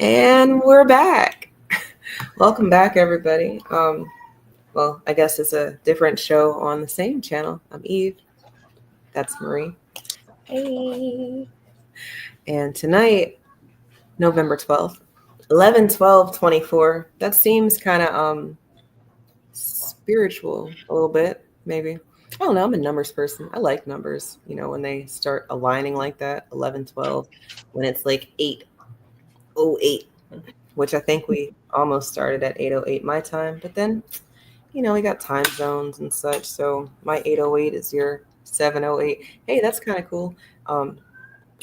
And we're back. Welcome back, everybody. Well, I guess it's a different show on the same channel. I'm Eve. That's Marie. Hey. And tonight, November 12th, 11/12/24. That seems kind of spiritual a little bit, maybe. I don't know. I'm a numbers person. I like numbers. When they start aligning like that, 11/12, when it's like 8:08, which I think we almost started at 8:08 my time, but then we got time zones and such. So my 8:08 is your 7:08. Hey, that's kind of cool. But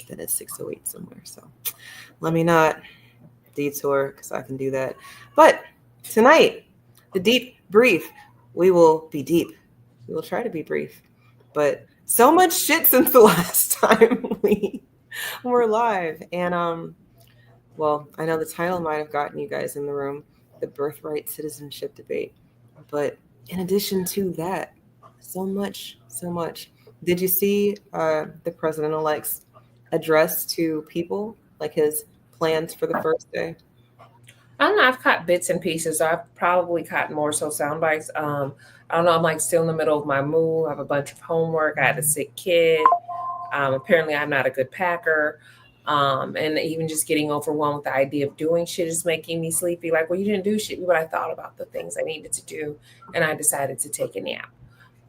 then it's 6:08 somewhere. So let me not detour because I can do that. But tonight, the deep brief, we will be deep. We will try to be brief. But so much shit since the last time we were live. And well, I know the title might have gotten you guys in the room, the Birthright Citizenship debate. But in addition to that, so much. Did you see the president-elect's address to people, like his plans for the first day? I don't know. I've caught bits and pieces. I've probably caught more so sound bites. I don't know. I'm like still in the middle of my move. I have a bunch of homework. I had a sick kid. Apparently, I'm not a good packer. And even just getting overwhelmed with the idea of doing shit is making me sleepy. Like, well, you didn't do shit, but I thought about the things I needed to do, and I decided to take a nap.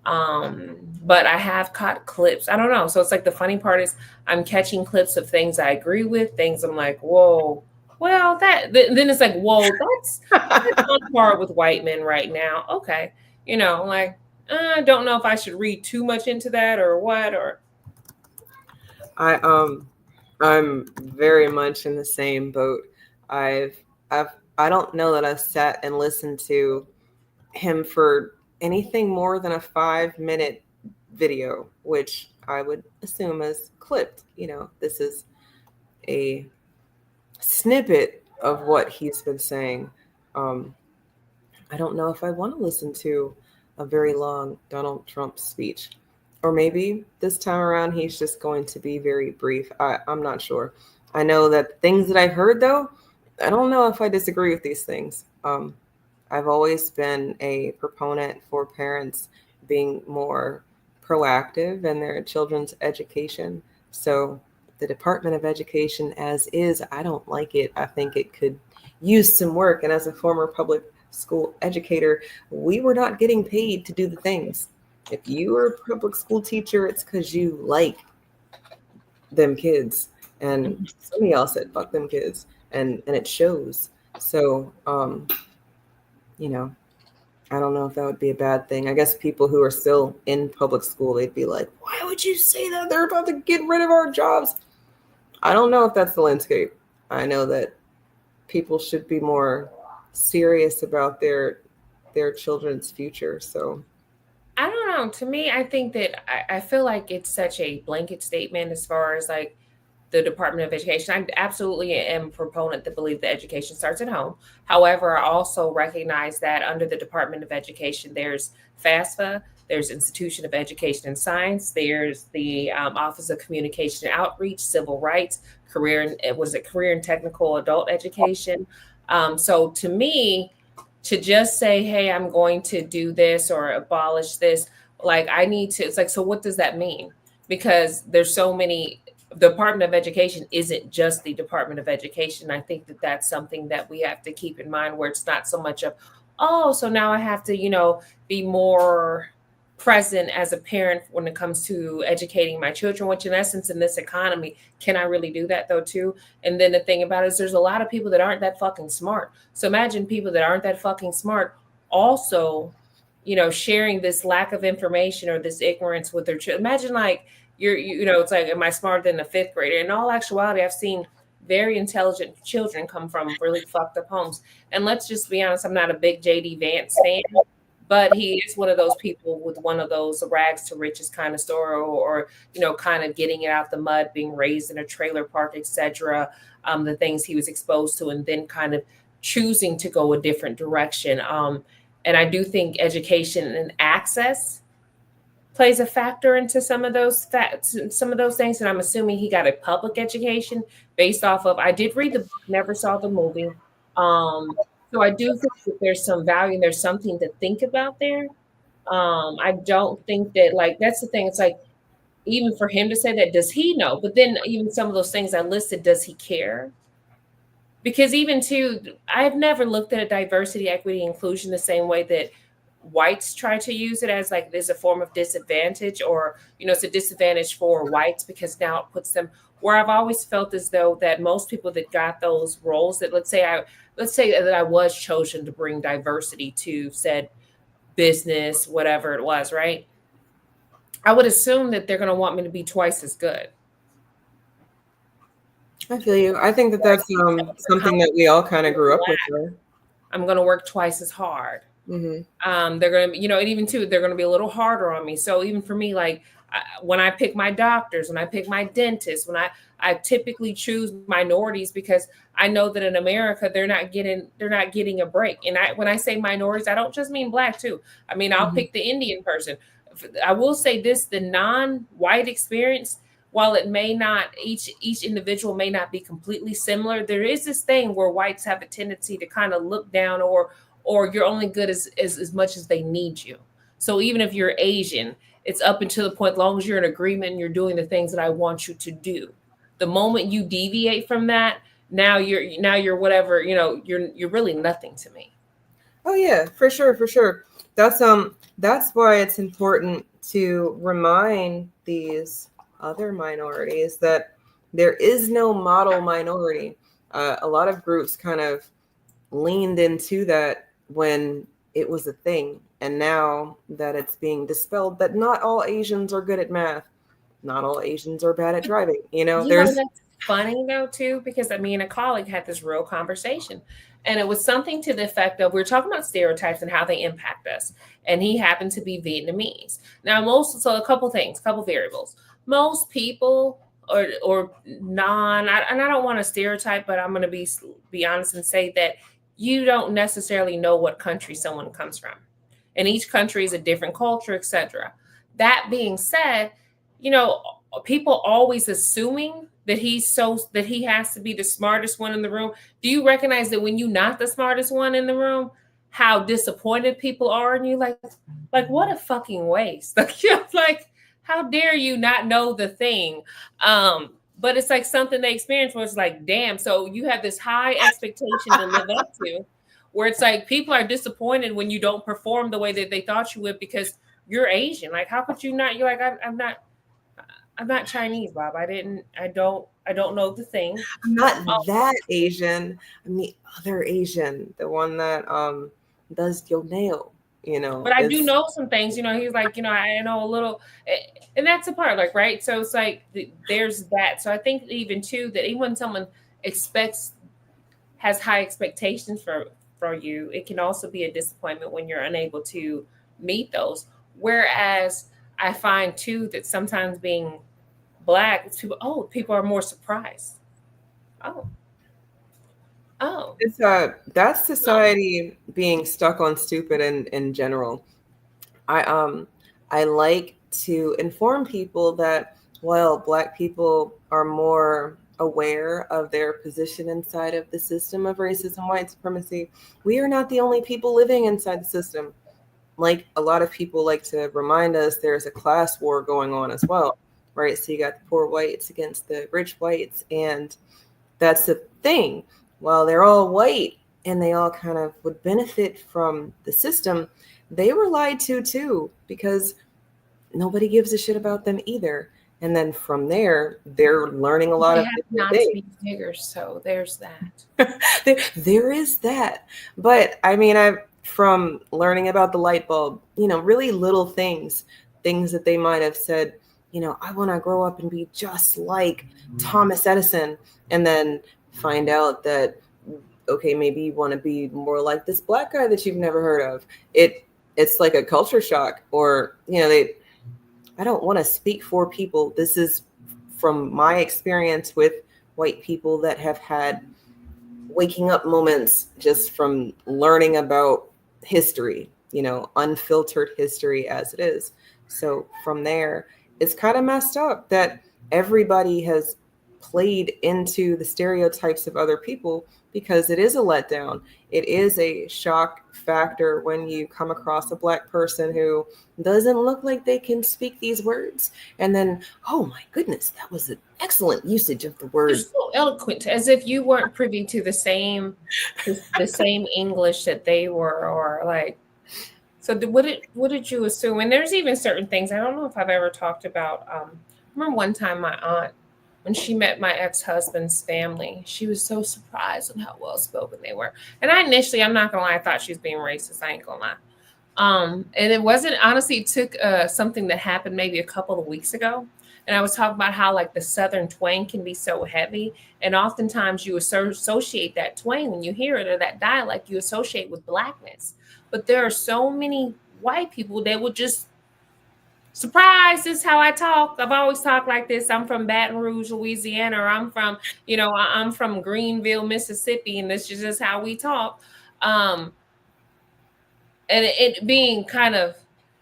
But I have caught clips. I don't know. So it's like the funny part is I'm catching clips of things I agree with, things I'm like, whoa. Well, then it's like, whoa, that's on par with white men right now. Okay, like I don't know if I should read too much into that or what. Or I'm very much in the same boat. I've I don't know that I've sat and listened to him for anything more than a 5-minute video, which I would assume is clipped. This is a snippet of what he's been saying. I don't know if I want to listen to a very long Donald Trump speech. Or maybe this time around he's just going to be very brief. I'm not sure. I know that things that I've heard, though, I don't know if I disagree with these things. I've always been a proponent for parents being more proactive in their children's education. So the Department of Education as is, I don't like it. I think it could use some work. And as a former public school educator, we were not getting paid to do the things. If you are a public school teacher, it's because you like them kids. And some of y'all said, fuck them kids. And it shows. So, I don't know if that would be a bad thing. I guess people who are still in public school, they'd be like, why would you say that? They're about to get rid of our jobs. I don't know if that's the landscape. I know that people should be more serious about their children's future. So I don't know. To me, I think that I feel like it's such a blanket statement as far as like the Department of Education. I absolutely am a proponent that believe that education starts at home. However, I also recognize that under the Department of Education, there's FAFSA, there's Institution of Education and Science, there's the Office of Communication and Outreach, Civil Rights, Career and Technical Adult Education. So to me, to just say, hey, I'm going to do this or abolish this, like I need to, it's like, so what does that mean? Because there's so many, the Department of Education isn't just the Department of Education. I think that that's something that we have to keep in mind, where it's not so much of, oh, so now I have to, be more present as a parent when it comes to educating my children, which in essence, in this economy, can I really do that though too? And then the thing about it is there's a lot of people that aren't that fucking smart. So imagine people that aren't that fucking smart also, sharing this lack of information or this ignorance with their children. Imagine like it's like, am I smarter than a fifth grader? In all actuality, I've seen very intelligent children come from really fucked up homes. And let's just be honest, I'm not a big JD Vance fan, but he is one of those people with one of those rags to riches kind of story, or kind of getting it out the mud, being raised in a trailer park, etc. The things he was exposed to, and then kind of choosing to go a different direction. And I do think education and access plays a factor into some of those things. And I'm assuming he got a public education based off of. I did read the book, never saw the movie. So I do think that there's some value and there's something to think about there. I don't think that, like, that's the thing. It's like, even for him to say that, does he know? But then even some of those things I listed, does he care? Because even too, I've never looked at a diversity, equity, inclusion the same way that whites try to use it, as like there's a form of disadvantage, or it's a disadvantage for whites because now it puts them where. I've always felt as though that most people that got those roles, that let's say that I was chosen to bring diversity to said business, whatever it was, right? I would assume that they're going to want me to be twice as good. I feel you. I think that that's something that we all kind of grew up with. Right? I'm going to work twice as hard. Mm-hmm. They're going to, and even too, they're going to be a little harder on me. So even for me, like when I pick my doctors, when I pick my dentists, when I typically choose minorities, because I know that in America they're not getting a break. And when I say minorities, I don't just mean Black too. I mean, I'll pick the Indian person. I will say this: the non-white experience, while it may not, each individual may not be completely similar, there is this thing where whites have a tendency to kind of look down, or you're only good as much as they need you. So even if you're Asian, it's up until the point, as long as you're in agreement and you're doing the things that I want you to do. The moment you deviate from that, now you're whatever, you're really nothing to me. Oh yeah, for sure. That's why it's important to remind these other minorities that there is no model minority. A lot of groups kind of leaned into that when it was a thing, and now that it's being dispelled, that not all Asians are good at math, not all Asians are bad at driving. There's that's funny though too, because me and a colleague had this real conversation, and it was something to the effect of, we were talking about stereotypes and how they impact us, and he happened to be Vietnamese. Now a couple variables. Most people or non, and I don't want to stereotype, but I'm going to be honest and say that you don't necessarily know what country someone comes from, and each country is a different culture, etc. That being said, people always assuming that he has to be the smartest one in the room. Do you recognize that when you're not the smartest one in the room, how disappointed people are in you? Like what a fucking waste. Like how dare you not know the thing? But it's like something they experience where it's like, damn, so you have this high expectation to live up to, where it's like people are disappointed when you don't perform the way that they thought you would because you're Asian. Like, how could you not? You're like, I'm not Chinese, Bob. I don't know the thing. I'm not that Asian. I'm the other Asian, the one that does your nail. But I do know some things. He's like, I know a little, and that's a part, like, right. So it's like there's that. So I think even too that even when someone has high expectations for you, it can also be a disappointment when you're unable to meet those. Whereas I find too that sometimes being Black, people are more surprised. It's that's society being stuck on stupid in general. I like to inform people that while Black people are more aware of their position inside of the system of racism, white supremacy, we are not the only people living inside the system. Like a lot of people like to remind us, there's a class war going on as well, right? So you got the poor whites against the rich whites, and that's the thing. While they're all white and they all kind of would benefit from the system, they were lied to too, because nobody gives a shit about them either. And then from there, they're learning a lot of not to be bigger. So there's that. there is that. But I mean, from learning about the light bulb, really little things that they might have said, I want to grow up and be just like Thomas Edison, and then find out that, okay, maybe you want to be more like this Black guy that you've never heard of. It's like a culture shock, or, I don't want to speak for people. This is from my experience with white people that have had waking up moments just from learning about history, unfiltered history as it is. So from there, it's kind of messed up that everybody has played into the stereotypes of other people, because it is a letdown. It is a shock factor when you come across a Black person who doesn't look like they can speak these words. And then, oh my goodness, that was an excellent usage of the You're word. so eloquent, as if you weren't privy to the same English that they were, or like. So what did you assume? And there's even certain things I don't know if I've ever talked about. I remember one time my aunt, when she met my ex-husband's family, she was so surprised on how well spoken they were. And I initially, I'm not gonna lie, I thought she was being racist. I ain't gonna lie. And it wasn't, honestly, it took something that happened maybe a couple of weeks ago. And I was talking about how like the Southern twang can be so heavy. And oftentimes you associate that twang when you hear it, or that dialect you associate with Blackness. But there are so many white people that would just, surprise, this is how I talk. I've always talked like this. I'm from Baton Rouge, Louisiana, or I'm from, I'm from Greenville, Mississippi, and this is just how we talk. Um, and it being kind of,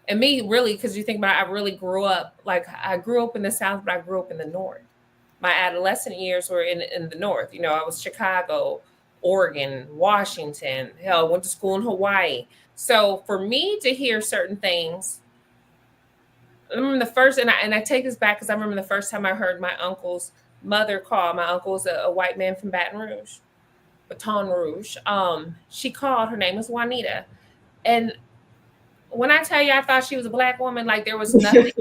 and me really, because you think about it, I really grew up, like I grew up in the South, but I grew up in the North. My adolescent years were in the North. I was Chicago, Oregon, Washington. Hell, went to school in Hawaii. So for me to hear certain things, I remember the first, and I take this back because I remember the first time I heard my uncle's mother call. My uncle's a white man from Baton Rouge. She called. Her name was Juanita, and when I tell you, I thought she was a Black woman. Like there was nothing.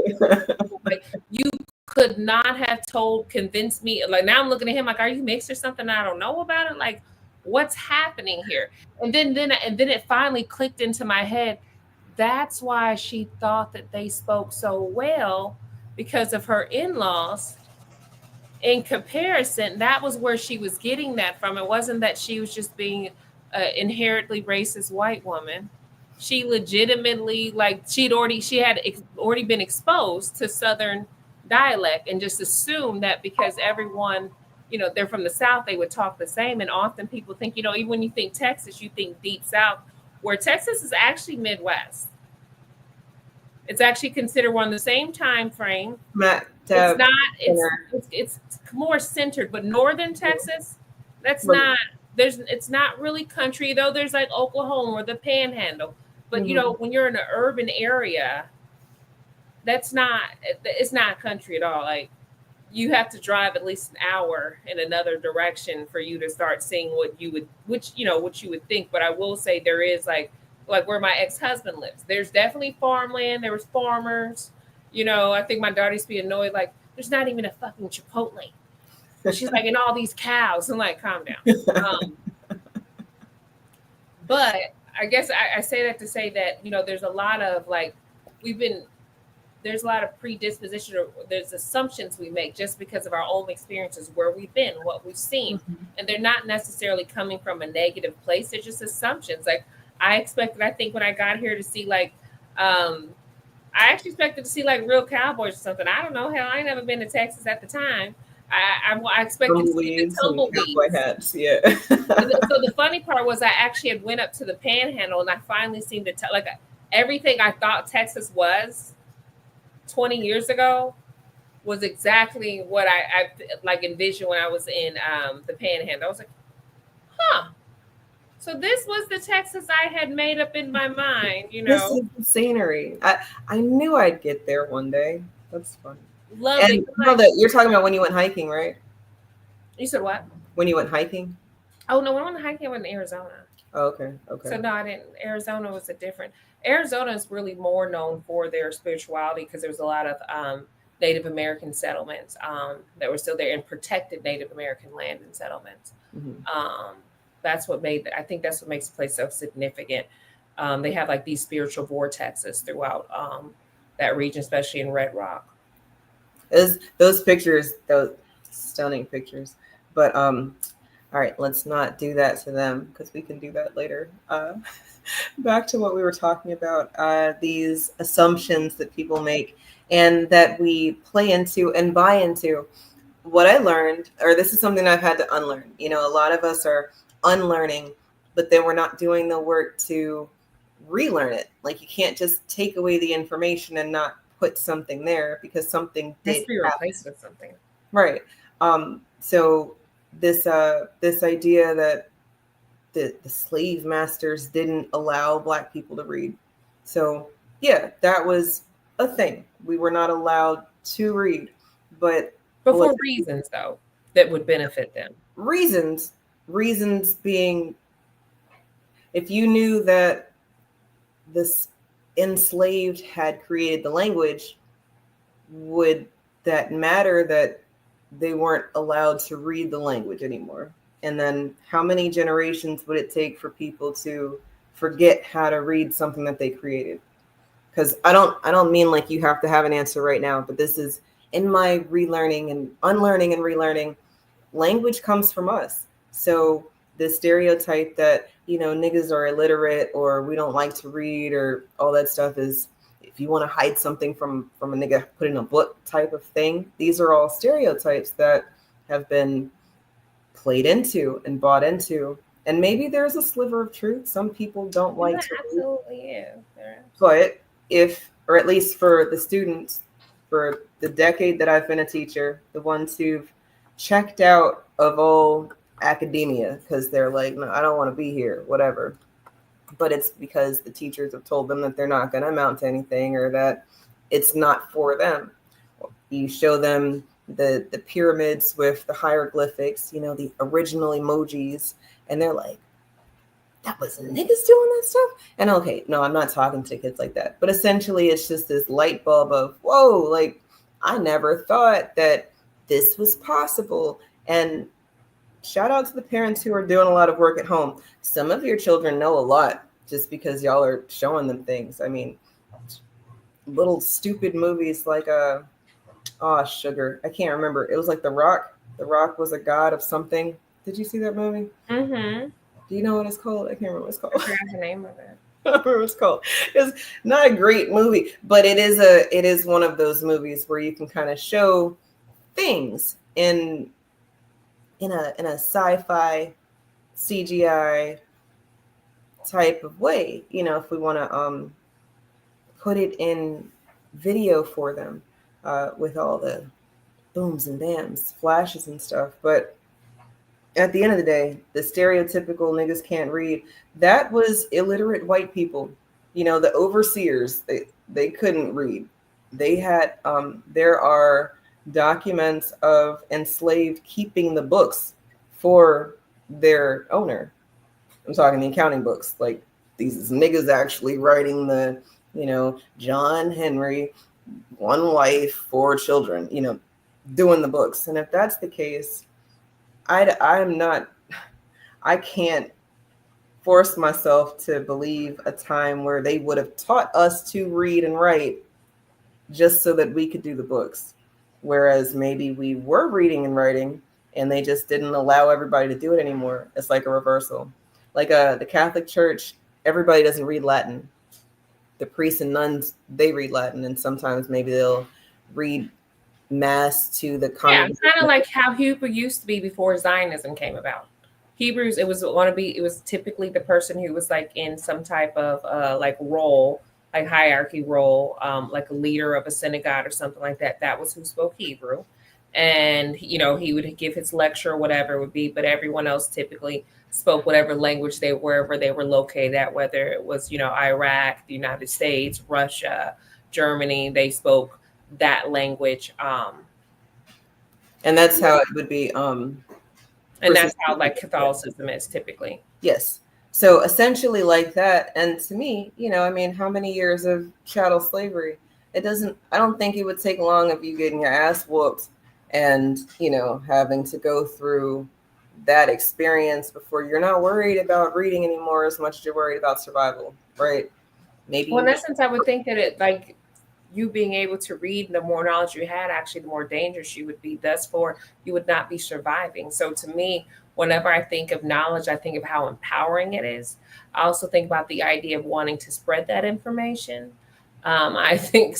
Like you could not have convinced me. Like now I'm looking at him like, are you mixed or something I don't know about it? Like what's happening here? And then it finally clicked into my head. That's why she thought that they spoke so well, because of her in-laws. In comparison, that was where she was getting that from. It wasn't that she was just being an inherently racist white woman. She legitimately, like, she had already been exposed to Southern dialect, and just assumed that because everyone, they're from the South, they would talk the same. And often people think, even when you think Texas, you think deep South, where Texas is actually Midwest. It's actually considered one the same time frame. It's not. It's more centered, but Northern Texas, that's not. It's not really country though. There's like Oklahoma or the Panhandle, but when you're in an urban area, it's not country at all. Like you have to drive at least an hour in another direction for you to start seeing what you would think. But I will say there is like where my ex-husband lives, there's definitely farmland. There was farmers. I think my daughter used to be annoyed, like, there's not even a fucking Chipotle. She's like, and all these cows. I'm like, calm down. But I guess I say that to say that, there's a lot of like, there's a lot of predisposition, or there's assumptions we make just because of our own experiences, where we've been, what we've seen. Mm-hmm. And they're not necessarily coming from a negative place. They're just assumptions. Like I think when I got here to see like, I actually expected to see like real cowboys or something. I don't know. Hell, I ain't never been to Texas at the time. I expected to see the tumbleweeds. Cowboy hats, yeah. So the funny part was I actually had went up to the Panhandle, and I finally seemed to tell, like, everything I thought Texas was 20 years ago was exactly what I like envisioned when I was in the Panhandle. I was like, huh. So this was the Texas I had made up in my mind, This is the scenery. I knew I'd get there one day. That's funny. Love it. You're talking about when you went hiking, right? You said what? When you went hiking? Oh no, when I went hiking, I went in Arizona. Oh, okay. So no, I didn't. Arizona was Arizona is really more known for their spirituality, because there's a lot of Native American settlements that were still there, and protected Native American land and settlements. Mm-hmm. I think that's what makes the place so significant. They have like these spiritual vortexes throughout that region, especially in Red Rock. Those pictures, those stunning pictures. But all right, let's not do that to them, because we can do that later. Back to what we were talking about, these assumptions that people make and that we play into and buy into. What I learned, or this is something I've had to unlearn. A lot of us are unlearning, but then we're not doing the work to relearn it. Like you can't just take away the information and not put something there because something It has did to be happen. replaced with something. Right. So this idea that the slave masters didn't allow Black people to read. So yeah, that was a thing. We were not allowed to read, but But for reasons though that would benefit them. reasons being, if you knew that this enslaved had created the language, would that matter that they weren't allowed to read the language anymore? And then how many generations would it take for people to forget how to read something that they created? Because I don't mean like you have to have an answer right now, but this is in my relearning and unlearning and relearning. Language comes from us. So the stereotype that, niggas are illiterate or we don't like to read or all that stuff is, if you want to hide something from a nigga, put in a book type of thing. These are all stereotypes that have been played into and bought into. And maybe there's a sliver of truth. Some people don't like to read. Absolutely is. But if, or at least for the students, for the decade that I've been a teacher, the ones who've checked out of all academia because they're like, no, I don't want to be here, whatever. But it's because the teachers have told them that they're not going to amount to anything or that it's not for them. You show them the pyramids with the hieroglyphics, the original emojis, and they're like, that was niggas doing that stuff? And okay, no, I'm not talking to kids like that. But essentially, it's just this light bulb of, whoa, like, I never thought that this was possible. And shout out to the parents who are doing a lot of work at home. Some of your children know a lot just because y'all are showing them things. I mean, little stupid movies like, sugar. I can't remember. It was like The Rock. The Rock was a god of something. Did you see that movie? Mm-hmm. Do you know what it's called? I can't remember what it's called. I forgot the name of it. I don't remember what it's called. It's not a great movie, but it is one of those movies where you can kind of show things in a sci-fi CGI type of way. If we want to put it in video for them with all the booms and bams, flashes and stuff, but at the end of the day, the stereotypical niggas can't read, that was illiterate white people. The overseers, they couldn't read. They had, there are documents of enslaved keeping the books for their owner. I'm talking the accounting books. Like, these niggas actually writing the, John Henry, one wife, four children, doing the books. And if that's the case, I can't force myself to believe a time where they would have taught us to read and write just so that we could do the books. Whereas maybe we were reading and writing and they just didn't allow everybody to do it anymore. It's like a reversal. Like the Catholic Church, everybody doesn't read Latin. The priests and nuns, they read Latin, and sometimes maybe they'll read mass to the congregation. Yeah, kind of like how Hebrew used to be before Zionism came about. Hebrews, it was typically the person who was like in some type of like role, like hierarchy role, like a leader of a synagogue or something like that. That was who spoke Hebrew. And, he would give his lecture or whatever it would be, but everyone else typically spoke whatever language wherever they were located at, whether it was, Iraq, the United States, Russia, Germany, they spoke that language. And that's how it would be. And that's how like Catholicism is typically. Yes. So essentially like that. And to me, how many years of chattel slavery? I don't think it would take long of you getting your ass whooped and, having to go through that experience before you're not worried about reading anymore as much as you're worried about survival, right? Maybe. Well, in essence, I would think that it like you being able to read, the more knowledge you had, actually, the more dangerous you would be. Thus, you would not be surviving. So to me, whenever I think of knowledge, I think of how empowering it is. I also think about the idea of wanting to spread that information. I think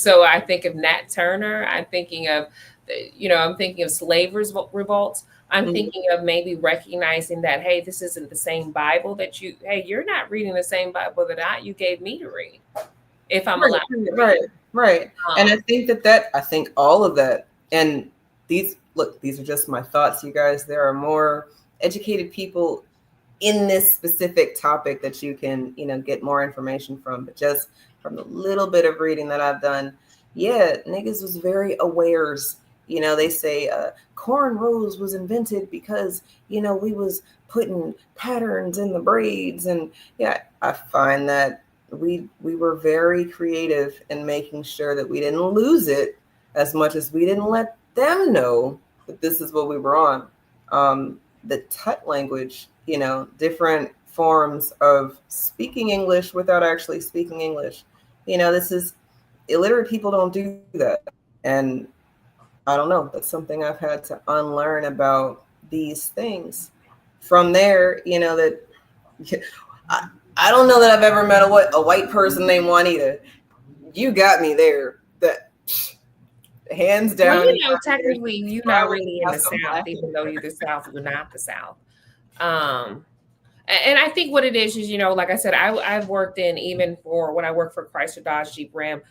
of Nat Turner. I'm thinking of slave revolts. I'm thinking of maybe recognizing that, hey, this isn't the same Bible you're not reading the same Bible that you gave me to read. If I'm allowed to read. Right. And Um, I think all of that, and these are just my thoughts, you guys. There are more educated people in this specific topic that you can, get more information from. But just from the little bit of reading that I've done, yeah, niggas was very awares. They say cornrows was invented because, we was putting patterns in the braids. And yeah, I find that we were very creative in making sure that we didn't lose it as much as we didn't let them know that this is what we were on. The tut language, different forms of speaking English without actually speaking English. This is illiterate people don't do that. And I don't know, that's something I've had to unlearn about these things. From there, that I, I don't know that I've ever met a white person named Juanita. You got me there. That hands well, down. technically, you're not Probably really in got the some South, black in even though there. you're the South, you're not the South. Um, and I think what it is, like I said, I've worked in, even for when I worked for Chrysler Dodge Jeep Ram.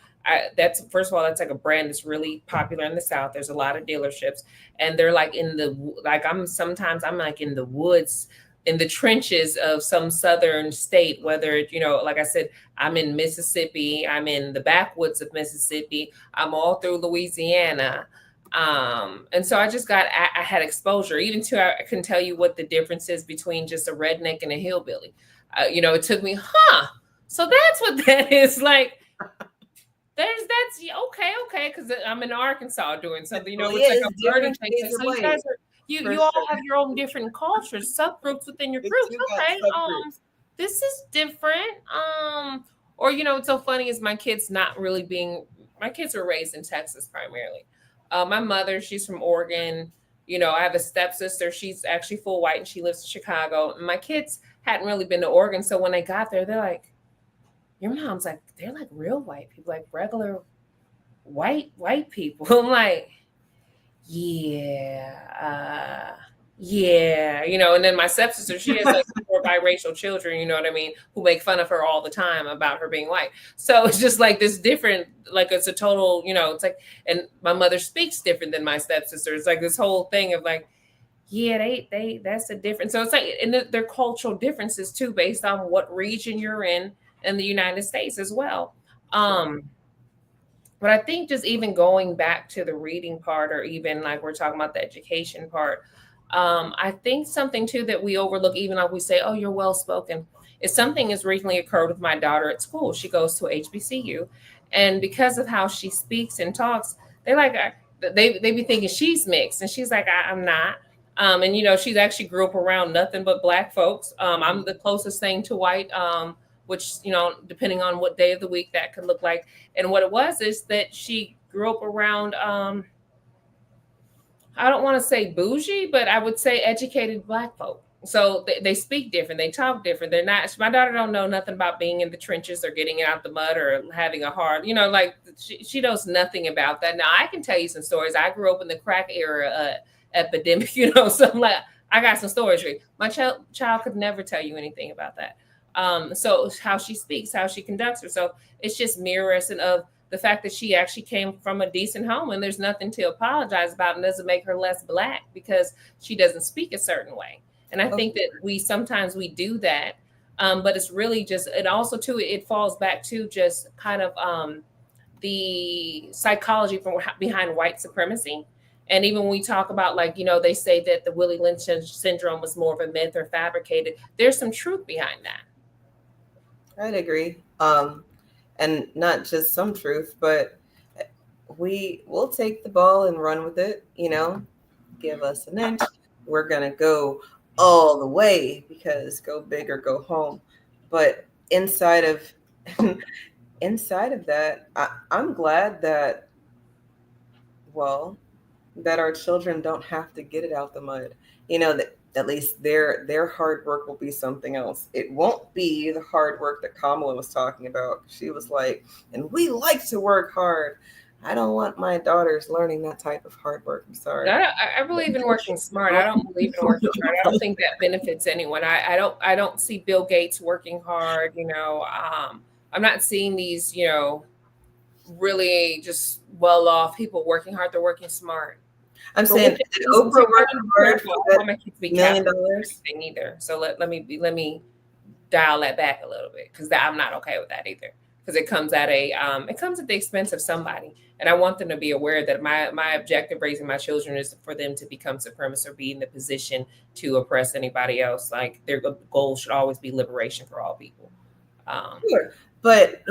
That's, first of all, that's like a brand that's really popular in the South. There's a lot of dealerships, and they're like I'm like in the woods, in the trenches of some southern state. Whether like I said, I'm in Mississippi, I'm in the backwoods of Mississippi, I'm all through Louisiana. And so I had exposure, even to, I can tell you what the difference is between just a redneck and a hillbilly. It took me, so that's what that is like. That's okay, because I'm in Arkansas doing something. Well, It's yeah, like a it's learning different thing. shades of So you white, guys are, for you all sure. have your own different cultures, subgroups within your We groups. do got Okay, subgroups. this is different. Or what's so funny is my kids were raised in Texas primarily. My mother, she's from Oregon. I have a stepsister. She's actually full white and she lives in Chicago. And my kids hadn't really been to Oregon, so when they got there, they're like, "Your mom's like, they're like real white people, like regular white people." I'm like, yeah, yeah, and then my stepsister, she has like four biracial children, you know what I mean, who make fun of her all the time about her being white. So it's just like this different, like it's a total, it's like, and my mother speaks different than my stepsister. It's like this whole thing of like, yeah, they that's a difference. So it's like, and their cultural differences too, based on what region you're in the United States as well. Um, but I think just even going back to the reading part, or even like we're talking about the education part, I think something too that we overlook, even like we say, "Oh, you're well spoken," is something has recently occurred with my daughter at school. She goes to HBCU, and because of how she speaks and talks, they're like, they be thinking she's mixed, and she's like, I'm not. And she's actually grew up around nothing but black folks. I'm the closest thing to white, which depending on what day of the week that could look like. And what it was is that she grew up around, I don't want to say bougie, but I would say educated black folk. So they speak different, they talk different. They're not. My daughter don't know nothing about being in the trenches or getting out the mud or having a hard. Like she knows nothing about that. Now I can tell you some stories. I grew up in the crack era epidemic. So I'm like, I got some stories for you. My child could never tell you anything about that. So how she speaks, how she conducts herself, it's just mirroring of the fact that she actually came from a decent home, and there's nothing to apologize about, and doesn't make her less black because she doesn't speak a certain way. And I think that we do that, but it's really just, and also too, it falls back to just kind of the psychology from behind white supremacy. And even when we talk about, like, they say that the Willie Lynch syndrome was more of a myth or fabricated, there's some truth behind that. I'd agree. And not just some truth, but we'll take the ball and run with it. Give us an inch. We're gonna go all the way because go big or go home. But inside of that, I'm glad that, well, that our children don't have to get it out the mud. That at least their hard work will be something else. It won't be the hard work that Kamala was talking about. She was like, and we like to work hard. I don't want my daughters learning that type of hard work. I'm sorry. I believe in working smart. I don't believe in working hard. I don't think that benefits anyone. I don't see Bill Gates working hard. I'm not seeing these, really just well off people working hard. They're working smart. I'm But saying Oprah worked hard for I that want my kids to be $1 million. anything either. So let me dial that back a little bit because I'm not okay with that either. Because it comes at the expense of somebody, and I want them to be aware that my objective raising my children is for them to become supremacists or be in the position to oppress anybody else. Like their goal should always be liberation for all people. Sure. But,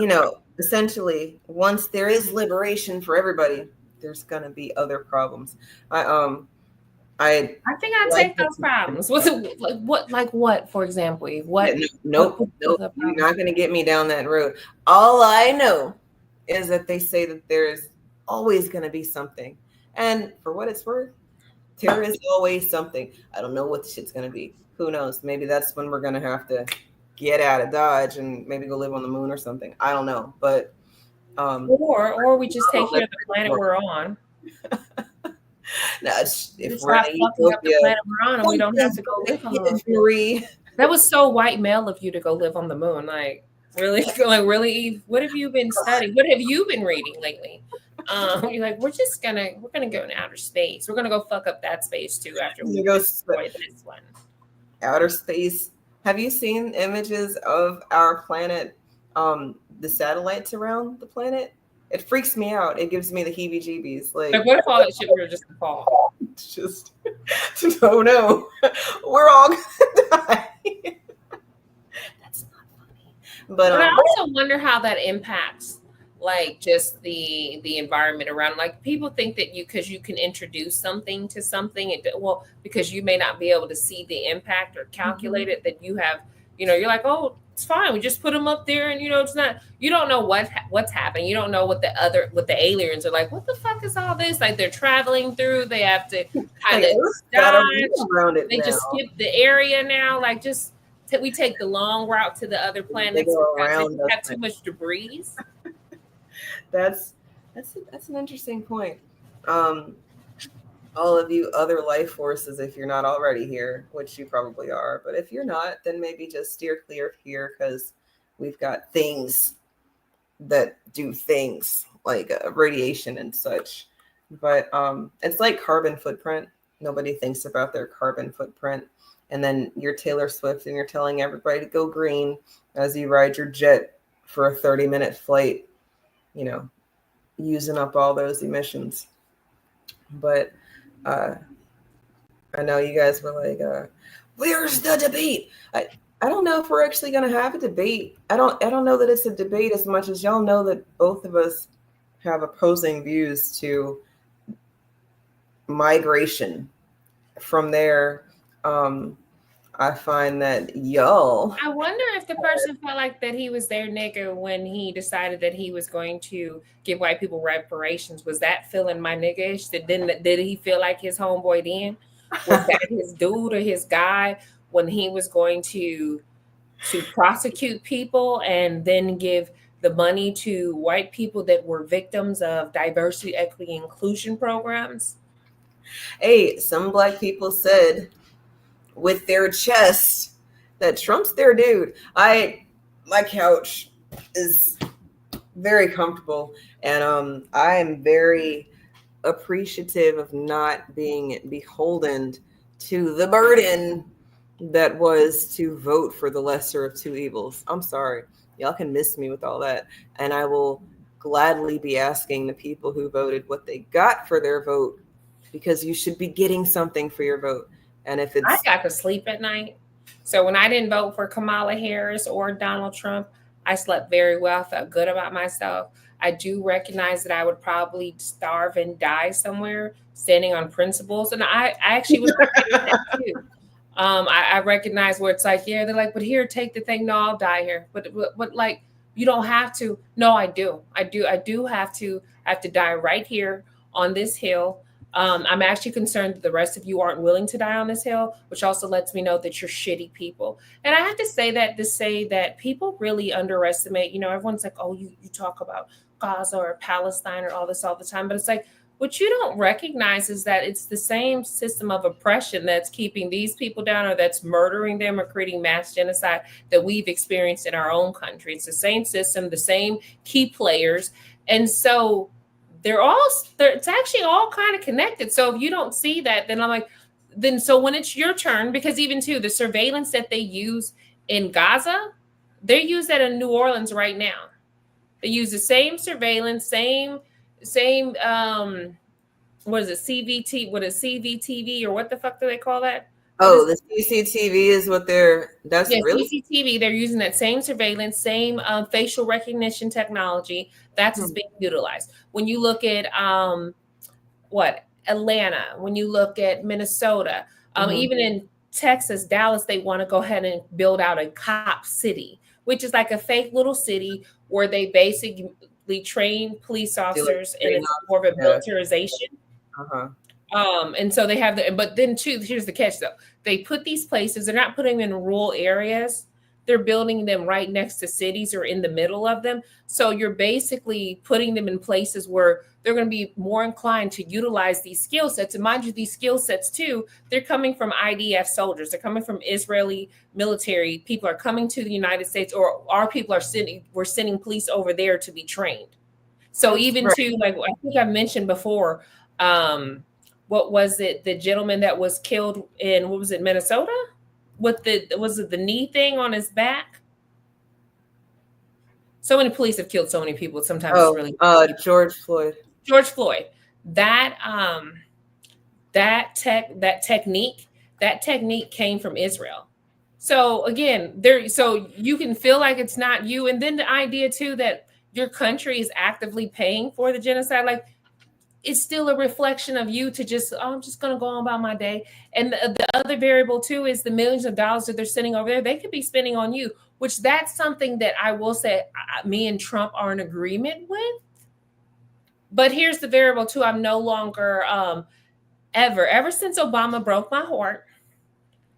essentially, once there is liberation for everybody, there's going to be other problems. I think I like take those problems. What, for example? What? Nope. You're not going to get me down that road. All I know is that they say that there's always going to be something. And for what it's worth, there is always something. I don't know what the shit's going to be. Who knows? Maybe that's when we're going to have to get out of Dodge and maybe go live on the moon or something. I don't know. But or we just take care of the planet we're on. No, if we're fucking up the planet we're on, and we don't have to go live on the moon. That was so white male of you to go live on the moon. Like really, Eve, what have you been studying? What have you been reading lately? You're like, we're gonna go in outer space. We're gonna go fuck up that space too after we destroy this one. Outer space. Have you seen images of our planet? The satellites around the planet. It freaks me out. It gives me the heebie-jeebies. Like what if all that shit were just a fall? It's just, oh no, we're all gonna die. That's not funny. But I also wonder how that impacts, like, just the environment around. Like, people think that because you can introduce something to something, because you may not be able to see the impact or calculate it, that you have, you're like, oh, it's fine. We just put them up there, and it's not. You don't know what's happening. You don't know what the aliens are like. What the fuck is all this? Like they're traveling through. They have to kind of dodge. They just skip the area now. Like we take the long route to the other planets. They have too much debris. That's an interesting point. All of you other life forces, if you're not already here, which you probably are, but if you're not, then maybe just steer clear of here because we've got things that do things like radiation and such. But it's like carbon footprint. Nobody thinks about their carbon footprint. And then you're Taylor Swift and you're telling everybody to go green as you ride your jet for a 30-minute flight, using up all those emissions. But I know you guys were like, where's the debate? I don't know if we're actually going to have a debate. I don't know that it's a debate as much as y'all know that both of us have opposing views to migration. From there, I find that I wonder if the person felt like that he was their nigga when he decided that he was going to give white people reparations. Was that feeling my nigga-ish? Did he feel like his homeboy then? Was that his dude or his guy when he was going to prosecute people and then give the money to white people that were victims of diversity, equity, inclusion programs? Hey, some black people said with their chest that Trump's their dude. My couch is very comfortable, and I am very appreciative of not being beholden to the burden that was to vote for the lesser of two evils. I'm sorry. Y'all can miss me with all that, and I will gladly be asking the people who voted what they got for their vote, because you should be getting something for your vote. And if I got to sleep at night. So when I didn't vote for Kamala Harris or Donald Trump, I slept very well. I felt good about myself. I do recognize that I would probably starve and die somewhere standing on principles. And I actually was that too. I recognize where it's like, yeah, they're like, but here, take the thing. No, I'll die here. But like, you don't have to. No, I do. I do have to die right here on this hill. I'm actually concerned that the rest of you aren't willing to die on this hill, which also lets me know that you're shitty people. And I have to say that people really underestimate, everyone's like, oh, you talk about Gaza or Palestine or all this all the time. But it's like, what you don't recognize is that it's the same system of oppression that's keeping these people down or that's murdering them or creating mass genocide that we've experienced in our own country. It's the same system, the same key players. And so it's actually all kind of connected. So if you don't see that, then I'm like, then so when it's your turn, because even too, the surveillance that they use in Gaza, they use that in New Orleans right now. They use the same surveillance, same what is it, CVT, what is CVTV, or what the fuck do they call that? What is Oh, the CCTV is what that's Yeah, really? CCTV, they're using that same surveillance, same facial recognition technology that's Hmm. being utilized. When you look at Atlanta, when you look at Minnesota, Mhm. even in Texas, Dallas, they want to go ahead and build out a cop city, which is like a fake little city where they basically train police Do like officers, and training it's off. more of a Yeah. militarization. Uh-huh. And so they have but then too, here's the catch though. They put these places, they're not putting them in rural areas. They're building them right next to cities or in the middle of them. So you're basically putting them in places where they're going to be more inclined to utilize these skill sets. And mind you, these skill sets too, they're coming from IDF soldiers. They're coming from Israeli military. People are coming to the United States, or our people we're sending police over there to be trained. So That's even right. to, like, I think I mentioned before, what was it? The gentleman that was killed in, what was it, Minnesota? With was it the knee thing on his back? So many police have killed so many people. Sometimes it's Oh, really George Floyd. George Floyd. That that technique came from Israel. So again, so you can feel like it's not you, and then the idea too that your country is actively paying for the genocide, like it's still a reflection of you to just, oh, I'm just going to go on about my day. And the other variable too is the millions of dollars that they're sending over there, they could be spending on you, which that's something that I will say me and Trump are in agreement with. But here's the variable too. I'm no longer ever since Obama broke my heart.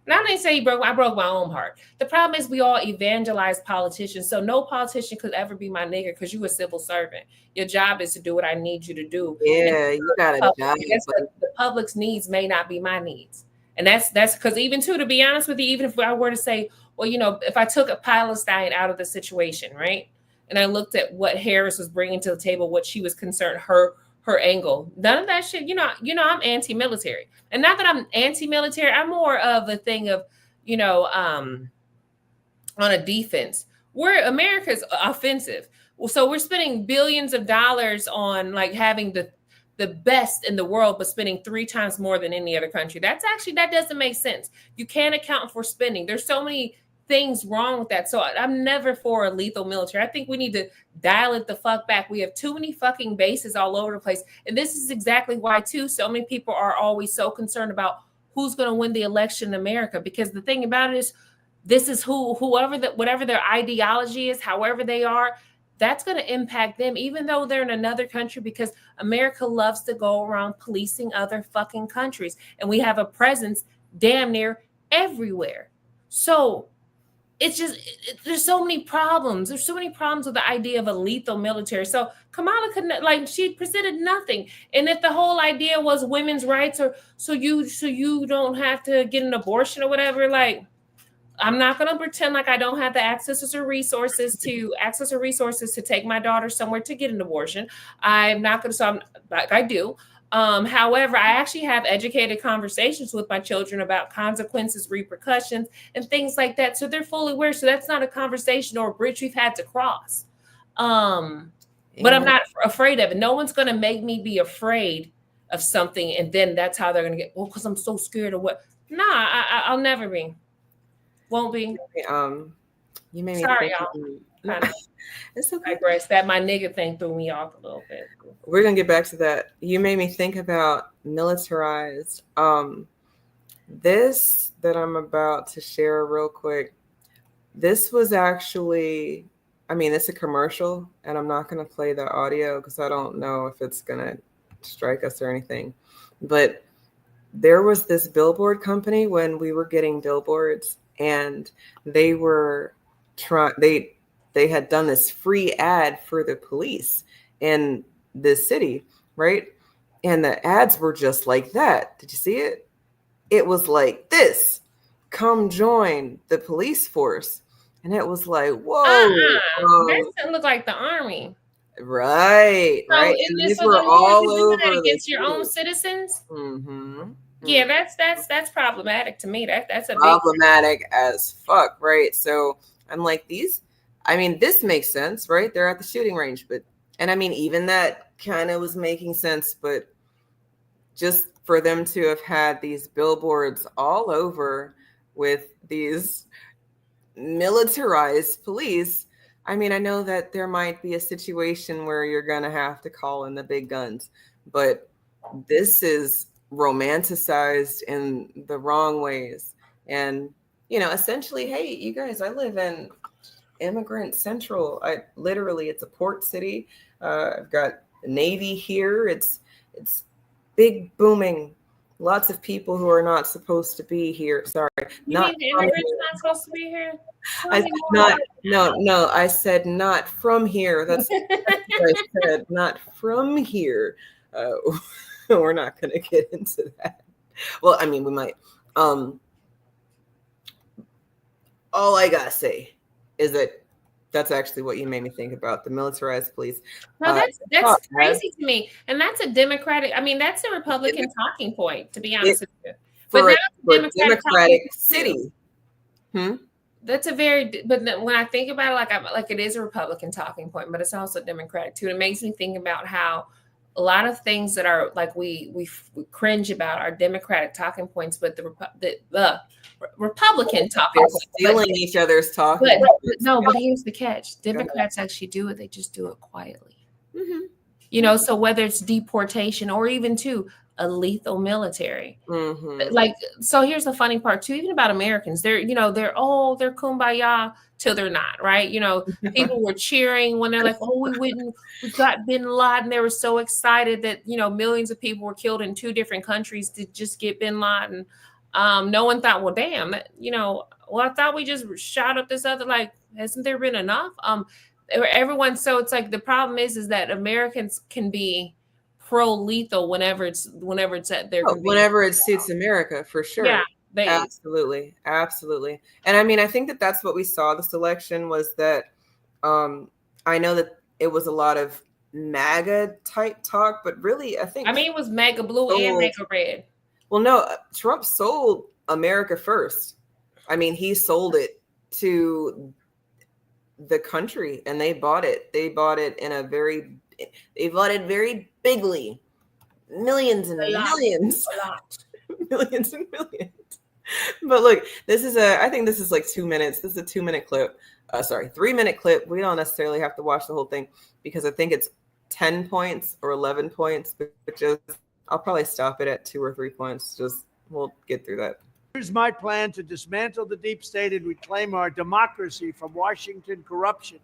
Now they say I broke my own heart. The problem is we all evangelize politicians. So no politician could ever be my nigga because you a civil servant. Your job is to do what I need you to do. And Yeah, you got a job, guess but what? The public's needs may not be my needs. And that's because even too, to be honest with you, even if I were to say, well, if I took a Palestine out of the situation, right? And I looked at what Harris was bringing to the table, what she was concerned, her angle, none of that shit, I'm anti-military. And not that I'm anti-military, I'm more of a thing of, on a defense. America's offensive. Well, so we're spending billions of dollars on like having the best in the world, but spending 3 times more than any other country. That doesn't make sense. You can't account for spending. There's so many things wrong with that. So I'm never for a lethal military. I think we need to dial it the fuck back. We have too many fucking bases all over the place. And this is exactly why too so many people are always so concerned about who's going to win the election in America, because the thing about it is this is whatever their ideology is, however they are, that's going to impact them, even though they're in another country, because America loves to go around policing other fucking countries. And we have a presence damn near everywhere. So it's just, there's so many problems. There's so many problems with the idea of a lethal military. So Kamala she presented nothing. And if the whole idea was women's rights, or so you don't have to get an abortion or whatever, like, I'm not going to pretend like I don't have the access or resources to take my daughter somewhere to get an abortion. I'm not going to, so I'm like I do. However, I actually have educated conversations with my children about consequences, repercussions, and things like that. So they're fully aware. So that's not a conversation or a bridge we've had to cross. But I'm not afraid of it. No one's going to make me be afraid of something, and then that's how they're going to get, well, because I'm so scared of what. Nah, I'll never be. Won't be. You made me Sorry, think. y'all. It's okay. Digress. That my nigga thing threw me off a little bit. We're gonna get back to that. You made me think about militarized. This that I'm about to share real quick. This was actually, it's a commercial, and I'm not gonna play the audio because I don't know if it's gonna strike us or anything. But there was this billboard company when we were getting billboards, and they were they had done this free ad for the police in this city, right? And the ads were just like that. Did you see it? It was like this: come join the police force. And it was like, whoa. That doesn't look like the army. Right, So right. is And this these what were the Lord is all doing that over the against your own street. citizens? Mm-hmm. Yeah, that's problematic to me. That's a big Problematic as fuck, right? So I'm like, I mean, this makes sense, right? They're at the shooting range, and I mean, even that kind of was making sense, but just for them to have had these billboards all over with these militarized police. I mean, I know that there might be a situation where you're going to have to call in the big guns, but this is romanticized in the wrong ways. And, essentially, hey, you guys, I live in immigrant central. It's a port city. I've got the Navy here. It's big, booming. Lots of people who are not supposed to be here. Sorry, You not mean the from immigrants here. not supposed to be here? Tell I me more not about no. I said not from here. That's that. what I said. Not from here. Uh, we're not going to get into that. Well, I mean, we might. Um, all I gotta say is that that's actually what you made me think about the militarized police. No, Oh, that's crazy to me. And that's a Democratic, I mean, that's a Republican talking point, to be honest with you. But now for it's a for a Democratic talking democratic point too. city. Hmm? That's but when I think about it, like it is a Republican talking point, but it's also Democratic too. It makes me think about how a lot of things that are like we cringe about are Democratic talking points, but the Republican talking They're points. stealing each other's talking But points. no, but here's the catch: Democrats actually do it. They just do it quietly. Mm-hmm. So whether it's deportation or even to a lethal military, Mm-hmm. like, so here's the funny part too, even about Americans, they're kumbaya till they're not, right? People were cheering when they're like, oh, we got bin Laden. They were so excited that millions of people were killed in 2 different countries to just get bin Laden. No one thought, well, damn, well, I thought we just shot up this other, like, hasn't there been enough? Everyone, so it's like the problem is that Americans can be pro lethal whenever it's at their convenience. Whenever it suits America, for Yeah, sure. Absolutely. Absolutely. And I mean, I think that that's what we saw this election was that I know that it was a lot of MAGA type talk, but really, I think it was mega blue and mega red. Well, no, Trump sold America first. I mean, he sold it to the country and they bought it. They bought it very bigly. Millions and millions. A lot. Millions and millions. But look, I think this is like 2 minutes. This is a 2-minute clip. 3-minute clip. We don't necessarily have to watch the whole thing because I think it's 10 points or 11 points, but just I'll probably stop it at 2 or 3 points. We'll get through that. Here's my plan to dismantle the deep state and reclaim our democracy from Washington corruption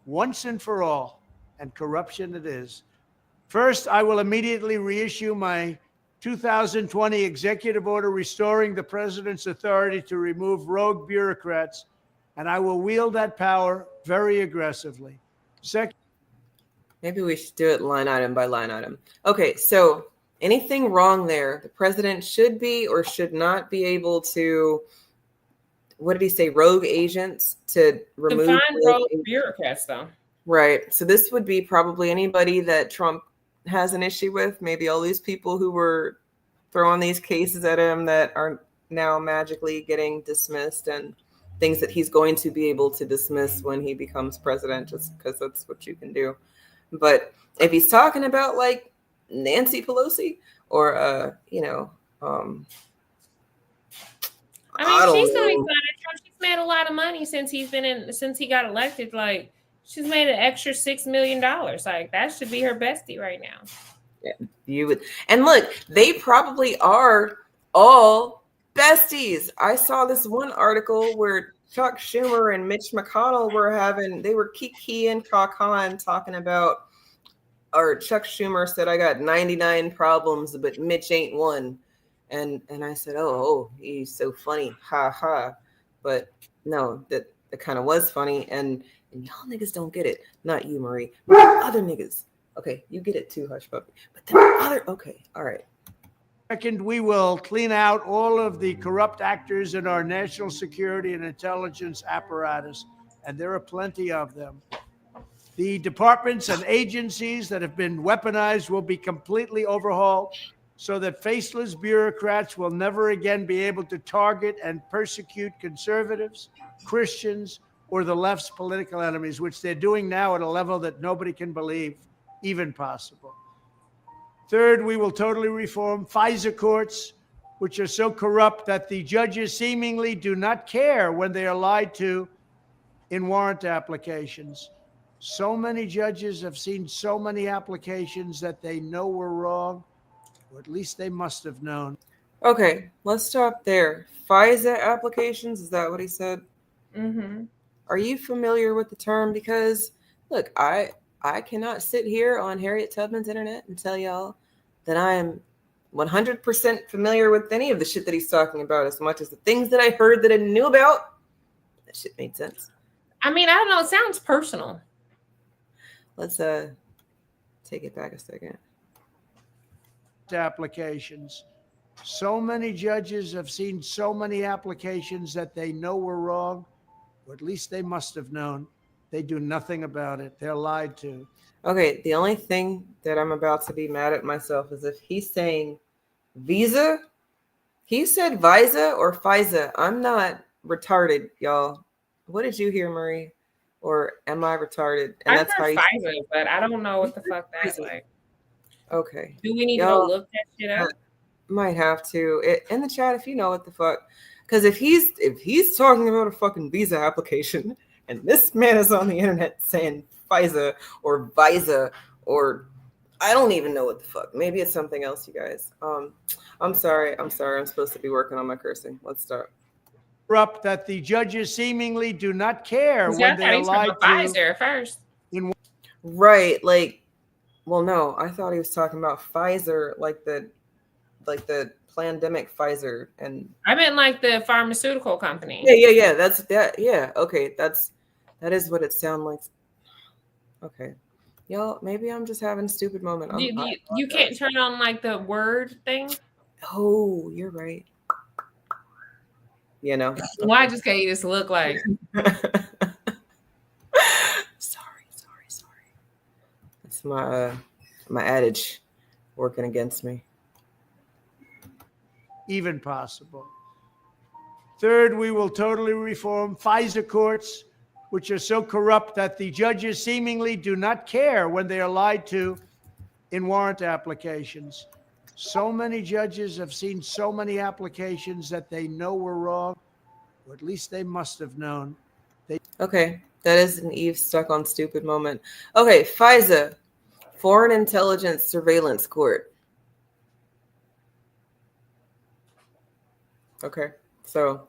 once and for all. And corruption it is. First, I will immediately reissue my 2020 executive order restoring the president's authority to remove rogue bureaucrats, and I will wield that power very aggressively. Second, maybe we should do it line item by line item. Okay, so anything wrong there? The president should be or should not be able to, what did he say, rogue agents to remove rogue bureaucrats, though. Right. So this would be probably anybody that Trump has an issue with, maybe all these people who were throwing these cases at him that are now magically getting dismissed and things that he's going to be able to dismiss when he becomes president, just because that's what you can do. But if he's talking about like Nancy Pelosi or, she's going to be fine. She's made a lot of money since he got elected. Like, she's made an extra $6 million. Like, that should be her bestie right now. Yeah, and look, they probably are all besties. I saw this one article where Chuck Schumer and Mitch McConnell they were kiki and cacan talking about, or Chuck Schumer said, I got 99 problems, but Mitch ain't one. And I said, oh, he's so funny. Ha ha. But no, that kind of was funny. And y'all niggas don't get it. Not you, Marie. Other niggas. Okay, you get it too, Hush Puppy. But okay, all right. Second, we will clean out all of the corrupt actors in our national security and intelligence apparatus, and there are plenty of them. The departments and agencies that have been weaponized will be completely overhauled so that faceless bureaucrats will never again be able to target and persecute conservatives, Christians, or the left's political enemies, which they're doing now at a level that nobody can believe even possible. Third, we will totally reform FISA courts, which are so corrupt that the judges seemingly do not care when they are lied to in warrant applications. So many judges have seen so many applications that they know were wrong, or at least they must have known. Okay, let's stop there. FISA applications, is that what he said? Mm-hmm. Are you familiar with the term? Because look, I cannot sit here on Harriet Tubman's internet and tell y'all that I am 100% familiar with any of the shit that he's talking about, as much as the things that I heard that I knew about. That shit made sense. I mean, I don't know. It sounds personal. Let's take it back a second. Applications. So many judges have seen so many applications that they know were wrong, or at least they must have known. They do nothing about it. They're lied to. Okay, the only thing that I'm about to be mad at myself is if he's saying visa, he said visa or FISA. I'm not retarded, y'all. What did you hear, Marie? Or am I retarded? And I that's how you FISA, but I don't know what the fuck that's like. Okay. Do we need to go look that shit up? Might have to. In the chat if you know what the fuck. Because if he's talking about a fucking visa application and this man is on the internet saying FISA or visa or I don't even know what the fuck. Maybe it's something else, you guys. I'm sorry. I'm supposed to be working on my cursing. Let's start. Corrupt that the judges seemingly do not care when they are lied to. Pfizer first. Right, like, well, no, I thought he was talking about Pfizer, like the pandemic Pfizer, and I meant like the pharmaceutical company. Yeah. That's that. Yeah, okay, that is what it sounds like. Okay, y'all, maybe I'm just having a stupid moment. You can't turn on like the word thing. Oh, you're right. You know, why just can't you just look like? Sorry. That's my adage working against me. Even possible. Third, we will totally reform FISA courts, which are so corrupt that the judges seemingly do not care when they are lied to in warrant applications. So many judges have seen so many applications that they know were wrong, or at least they must have known. Okay, that is an Eve stuck on stupid moment. Okay, FISA, Foreign Intelligence Surveillance Court. Okay, so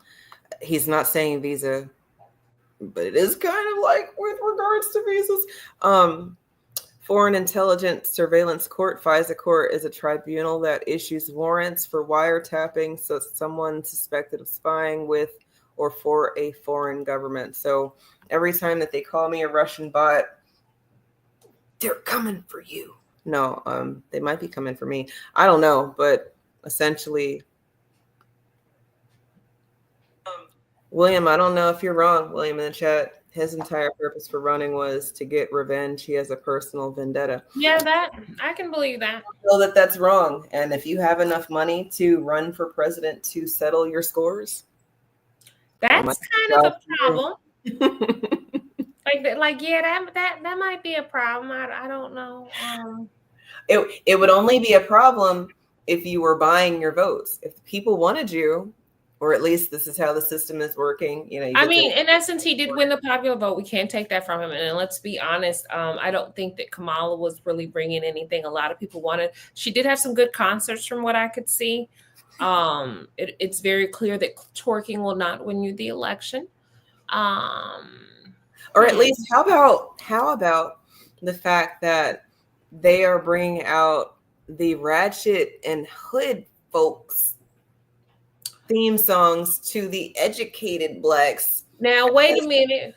he's not saying visa, but it is kind of like with regards to visas. Foreign Intelligence Surveillance Court, FISA court, is a tribunal that issues warrants for wiretapping so someone suspected of spying with or for a foreign government. So every time that they call me a Russian bot, they're coming for you. No, they might be coming for me. I don't know, but essentially, William, I don't know if you're wrong, William, in the chat. His entire purpose for running was to get revenge. He has a personal vendetta. Yeah, that I can believe that. I know that that's wrong. And if you have enough money to run for president to settle your scores, that's kind of a problem. that might be a problem. I don't know. It would only be a problem if you were buying your votes. If people wanted you, or at least this is how the system is working. You know, I mean, in essence, he did win the popular vote. We can't take that from him. And let's be honest, I don't think that Kamala was really bringing anything a lot of people wanted. She did have some good concerts from what I could see. It's very clear that twerking will not win you the election. Or at least, how about the fact that they are bringing out the ratchet and hood folks theme songs to the educated blacks. Now, wait a minute.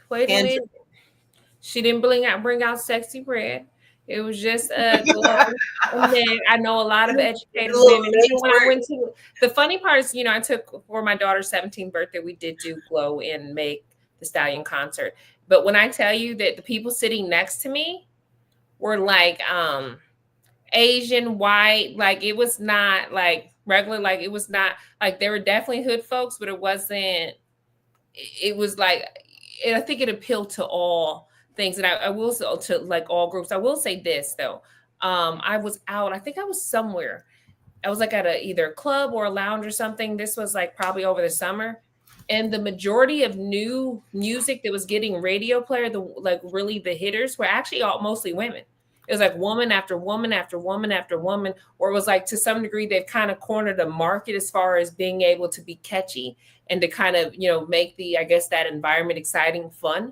She didn't bring out Sexy Red. It was just a glow. And then I know a lot of educated women. When I went to the funny part is, I took for my daughter's 17th birthday, we did do glow and make Thee Stallion concert. But when I tell you that the people sitting next to me were like Asian, white, like it was not like regular, like it was not like they were definitely hood folks, but it wasn't, it was like, I think it appealed to all things. And I will say to like all groups. I will say this though. I was out, I think I was somewhere. I was like at either a club or a lounge or something. This was like probably over the summer. And the majority of new music that was getting radio play, like really the hitters, were actually mostly women. It was like woman after woman after woman after woman, or it was like to some degree they've kind of cornered the market as far as being able to be catchy and to kind of, make the, I guess, that environment exciting, fun.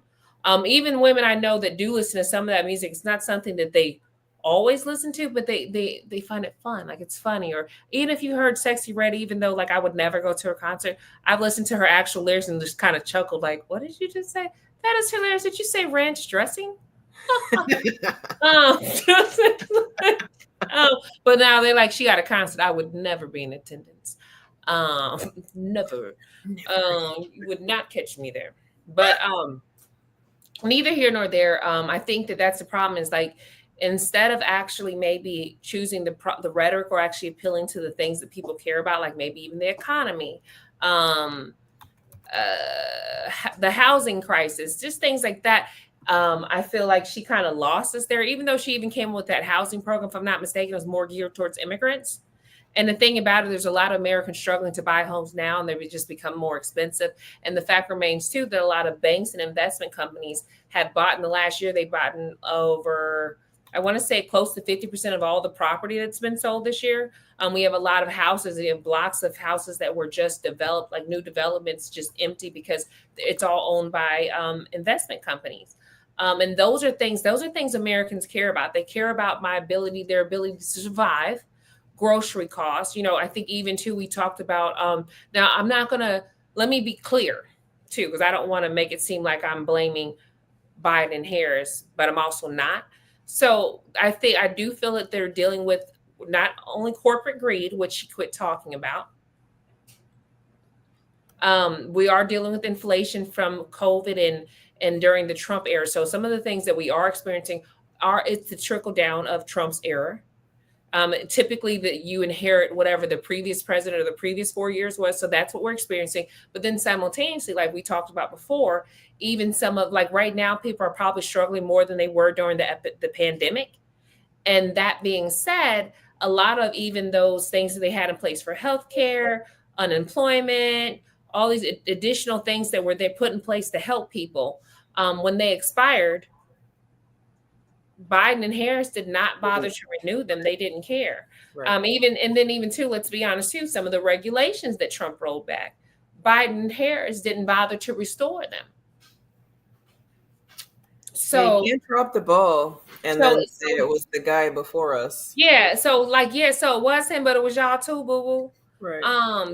Even women I know that do listen to some of that music, it's not something that they always listen to, but they find it fun, like it's funny. Or even if you heard Sexy Red, even though like I would never go to her concert, I've listened to her actual lyrics and just kind of chuckled like, what did you just say? That is hilarious. Did you say ranch dressing? But now they're like, she got a concert, I would never be in attendance. Never. You would not catch me there. But neither here nor there. I think that's the problem, is like, instead of actually maybe choosing the rhetoric or actually appealing to the things that people care about, like maybe even the economy, the housing crisis, just things like that. I feel like she kind of lost us there, even though she even came with that housing program, if I'm not mistaken, it was more geared towards immigrants. And the thing about it, there's a lot of Americans struggling to buy homes now, and they've just become more expensive. And the fact remains, too, that a lot of banks and investment companies have bought in the last year, they've bought over, I want to say close to 50% of all the property that's been sold this year. We have a lot of houses, we have blocks of houses that were just developed, like new developments, just empty because it's all owned by investment companies. And those are things Americans care about. They care about their ability to survive, grocery costs. I think even too, we talked about, now I'm not let me be clear too, because I don't want to make it seem like I'm blaming Biden and Harris, but I'm also not. So I do feel that they're dealing with not only corporate greed, which she quit talking about. We are dealing with inflation from COVID and during the Trump era. So some of the things that we are experiencing it's the trickle down of Trump's era. Typically that you inherit whatever the previous president or the previous 4 years was. So that's what we're experiencing. But then simultaneously, like we talked about before, even some of like right now, people are probably struggling more than they were during the pandemic. And that being said, a lot of even those things that they had in place for healthcare, unemployment, all these additional things that they put in place to help people, when they expired, Biden and Harris did not bother to renew them. They didn't care. Right. Even too, let's be honest too, some of the regulations that Trump rolled back, Biden and Harris didn't bother to restore them. So you can't drop the ball and then say it was the guy before us. Yeah. So it was him, but it was y'all too, boo boo. Right.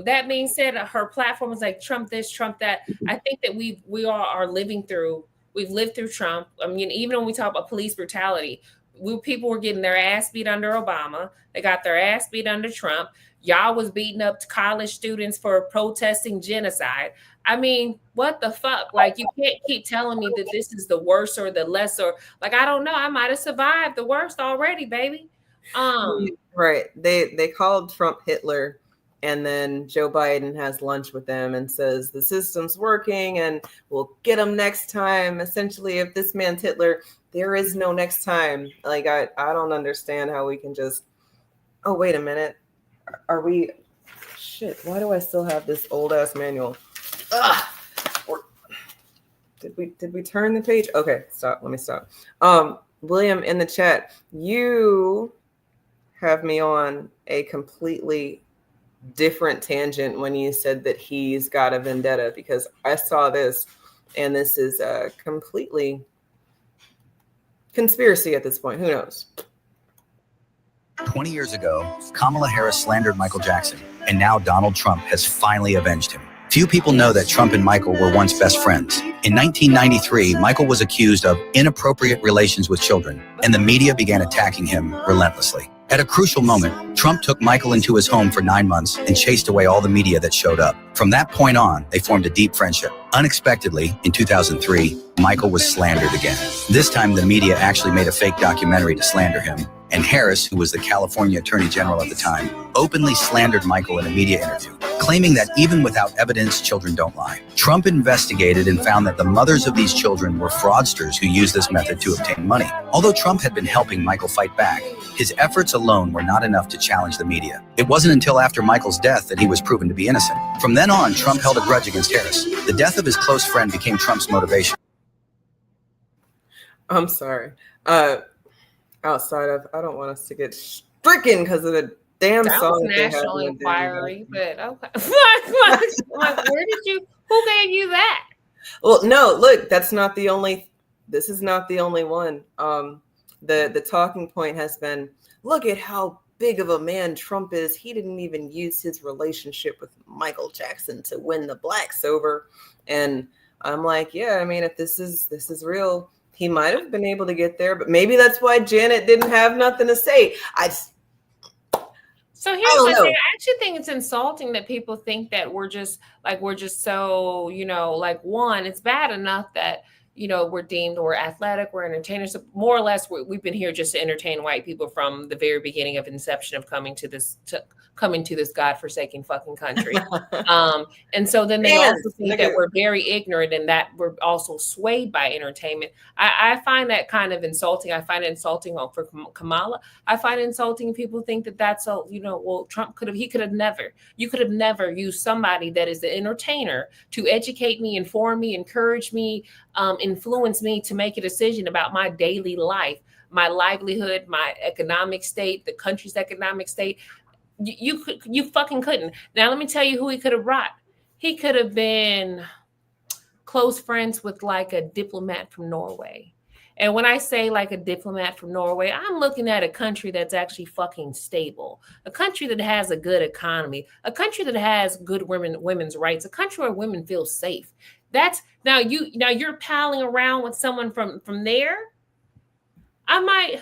That being said, her platform is like Trump this, Trump that. I think that we all are living through. We've lived through Trump. I mean, even when we talk about police brutality, people were getting their ass beat under Obama. They got their ass beat under Trump. Y'all was beating up college students for protesting genocide. I mean, what the fuck? Like, you can't keep telling me that this is the worst or the lesser. Like, I don't know. I might have survived the worst already, baby. Right. They called Trump Hitler. And then Joe Biden has lunch with them and says, the system's working and we'll get him next time. Essentially, if this man's Hitler, there is no next time. Like, I don't understand how we can just, oh, wait a minute. Are we, shit, why do I still have this old ass manual? Ugh. Did we turn the page? Okay, stop. Let me stop. William, in the chat, you have me on a completely different tangent when you said that he's got a vendetta, because I saw this and this is a completely conspiracy at this point. Who knows? 20 years ago, Kamala Harris slandered Michael Jackson, and now Donald Trump has finally avenged him. Few people know that Trump and Michael were once best friends. In 1993, Michael was accused of inappropriate relations with children, and the media began attacking him relentlessly. At a crucial moment, Trump took Michael into his home for 9 months and chased away all the media that showed up. From that point on, they formed a deep friendship. Unexpectedly, in 2003, Michael was slandered again. This time, the media actually made a fake documentary to slander him. And Harris, who was the California Attorney General at the time, openly slandered Michael in a media interview, claiming that even without evidence, children don't lie. Trump investigated and found that the mothers of these children were fraudsters who used this method to obtain money. Although Trump had been helping Michael fight back, his efforts alone were not enough to challenge the media. It wasn't until after Michael's death that he was proven to be innocent. From then on, Trump held a grudge against Harris. The death of his close friend became Trump's motivation. I'm sorry. Outside of, I don't want us to get stricken because of the damn That song was that they have National in the Inquiry, but okay. like, where did you? Who gave you that? Well, no, look, this is not the only one. The talking point has been, look at how big of a man Trump is. He didn't even use his relationship with Michael Jackson to win the blacks over. And I'm like, yeah, I mean, if this is real, he might have been able to get there, but maybe that's why Janet didn't have nothing to say. So here's the thing. I actually think it's insulting that people think that we're just so, like, one, it's bad enough that, we're deemed, we're athletic, we're entertainers. So more or less, we've been here just to entertain white people from the very beginning of inception of coming to this godforsaken fucking country. And so then they also think that we're very ignorant and that we're also swayed by entertainment. I find that kind of insulting. I find it insulting for Kamala. I find it insulting people think that that's well, Trump you could have never used somebody that is an entertainer to educate me, inform me, encourage me, influence me to make a decision about my daily life, my livelihood, my economic state, the country's economic state. You fucking couldn't. Now, let me tell you who he could have brought. He could have been close friends with like a diplomat from Norway. And when I say like a diplomat from Norway, I'm looking at a country that's actually fucking stable, a country that has a good economy, a country that has good women's rights, a country where women feel safe. That's now you're palling around with someone from there. I might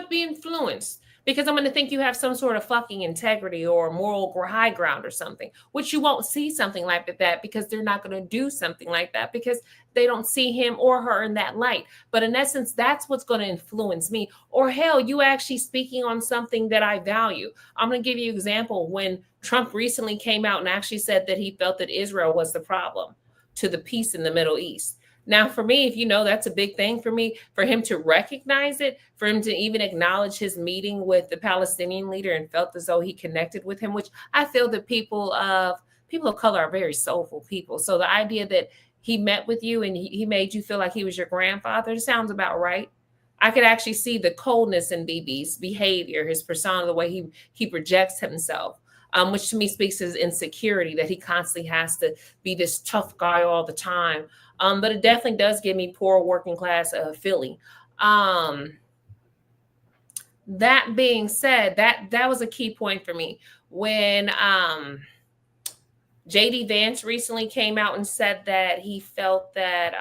be influenced because I'm going to think you have some sort of fucking integrity or moral high ground or something, which you won't see something like that because they're not going to do something like that because they don't see him or her in that light. But in essence, that's what's going to influence me. Or hell, you actually speaking on something that I value. I'm going to give you an example. When Trump recently came out and actually said that he felt that Israel was the problem to the peace in the Middle East. Now, for me, if that's a big thing for me, for him to recognize it, for him to even acknowledge his meeting with the Palestinian leader and felt as though he connected with him, which I feel that people of color are very soulful people. So the idea that he met with you and he made you feel like he was your grandfather, it sounds about right. I could actually see the coldness in BB's behavior, his persona, the way he projects himself. Which to me speaks to his insecurity that he constantly has to be this tough guy all the time. But it definitely does give me poor working class Philly. That being said, that was a key point for me. When J.D. Vance recently came out and said that he felt that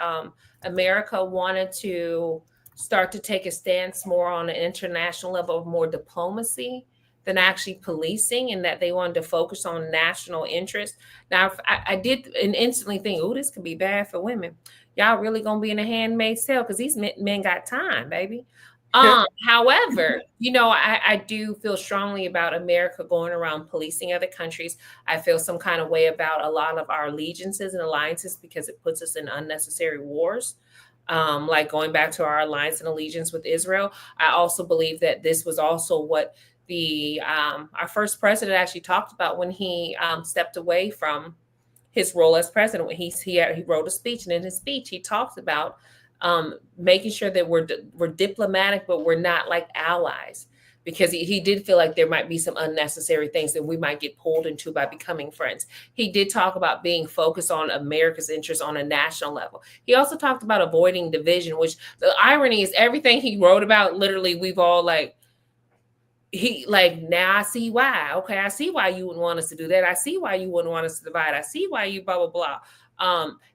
America wanted to start to take a stance more on an international level of more diplomacy than actually policing, and that they wanted to focus on national interest. Now, I did instantly think, oh, this could be bad for women. Y'all really gonna be in a handmaid's tale because these men got time, baby. However, I do feel strongly about America going around policing other countries. I feel some kind of way about a lot of our allegiances and alliances because it puts us in unnecessary wars. Like going back to our alliance and allegiance with Israel. I also believe that this was also what our first president actually talked about when he stepped away from his role as president. When he wrote a speech, and in his speech he talked about making sure that we're diplomatic, but we're not like allies, because he did feel like there might be some unnecessary things that we might get pulled into by becoming friends. He did talk about being focused on America's interests on a national level. He also talked about avoiding division, which the irony is everything he wrote about, literally we've all now I see why. Okay, I see why you wouldn't want us to do that. I see why you wouldn't want us to divide. I see why you blah, blah, blah.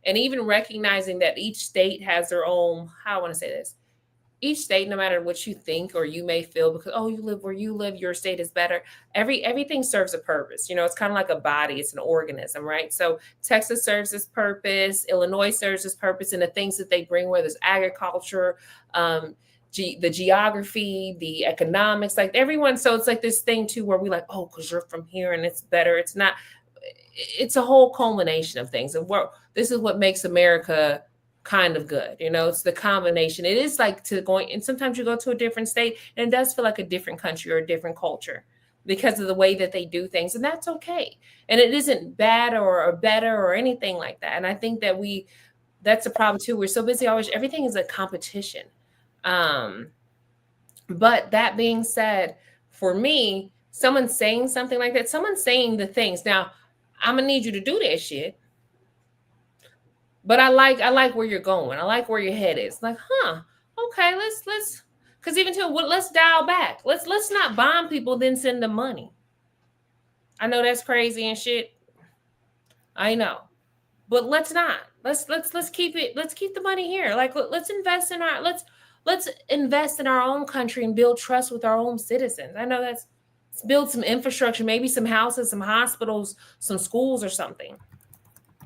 And even recognizing that each state has their own, how I want to say this, each state, no matter what you think or you may feel, because you live where you live, your state is better. Everything serves a purpose. It's kind of like a body, it's an organism, right? So Texas serves its purpose, Illinois serves its purpose, and the things that they bring, whether it's agriculture, the geography, the economics, like everyone. So it's like this thing too, where we like, because you're from here and it's better. It's not. It's a whole culmination of things, and this is what makes America kind of good. It's the combination. It is like and sometimes you go to a different state and it does feel like a different country or a different culture because of the way that they do things, and that's okay. And it isn't bad or better or anything like that. And I think that that's a problem too. We're so busy always, everything is a competition. But that being said, for me, someone saying something like that, someone saying the things, now I'm gonna need you to do that shit. But I like where you're going. I like where your head is. Like, okay, let's because even let's dial back. Let's not bomb people, then send them money. I know that's crazy and shit. I know. But let's not. Let's keep it. Let's keep the money here. Like, let's invest in let's invest in our own country and build trust with our own citizens. I know let's build some infrastructure, maybe some houses, some hospitals, some schools or something.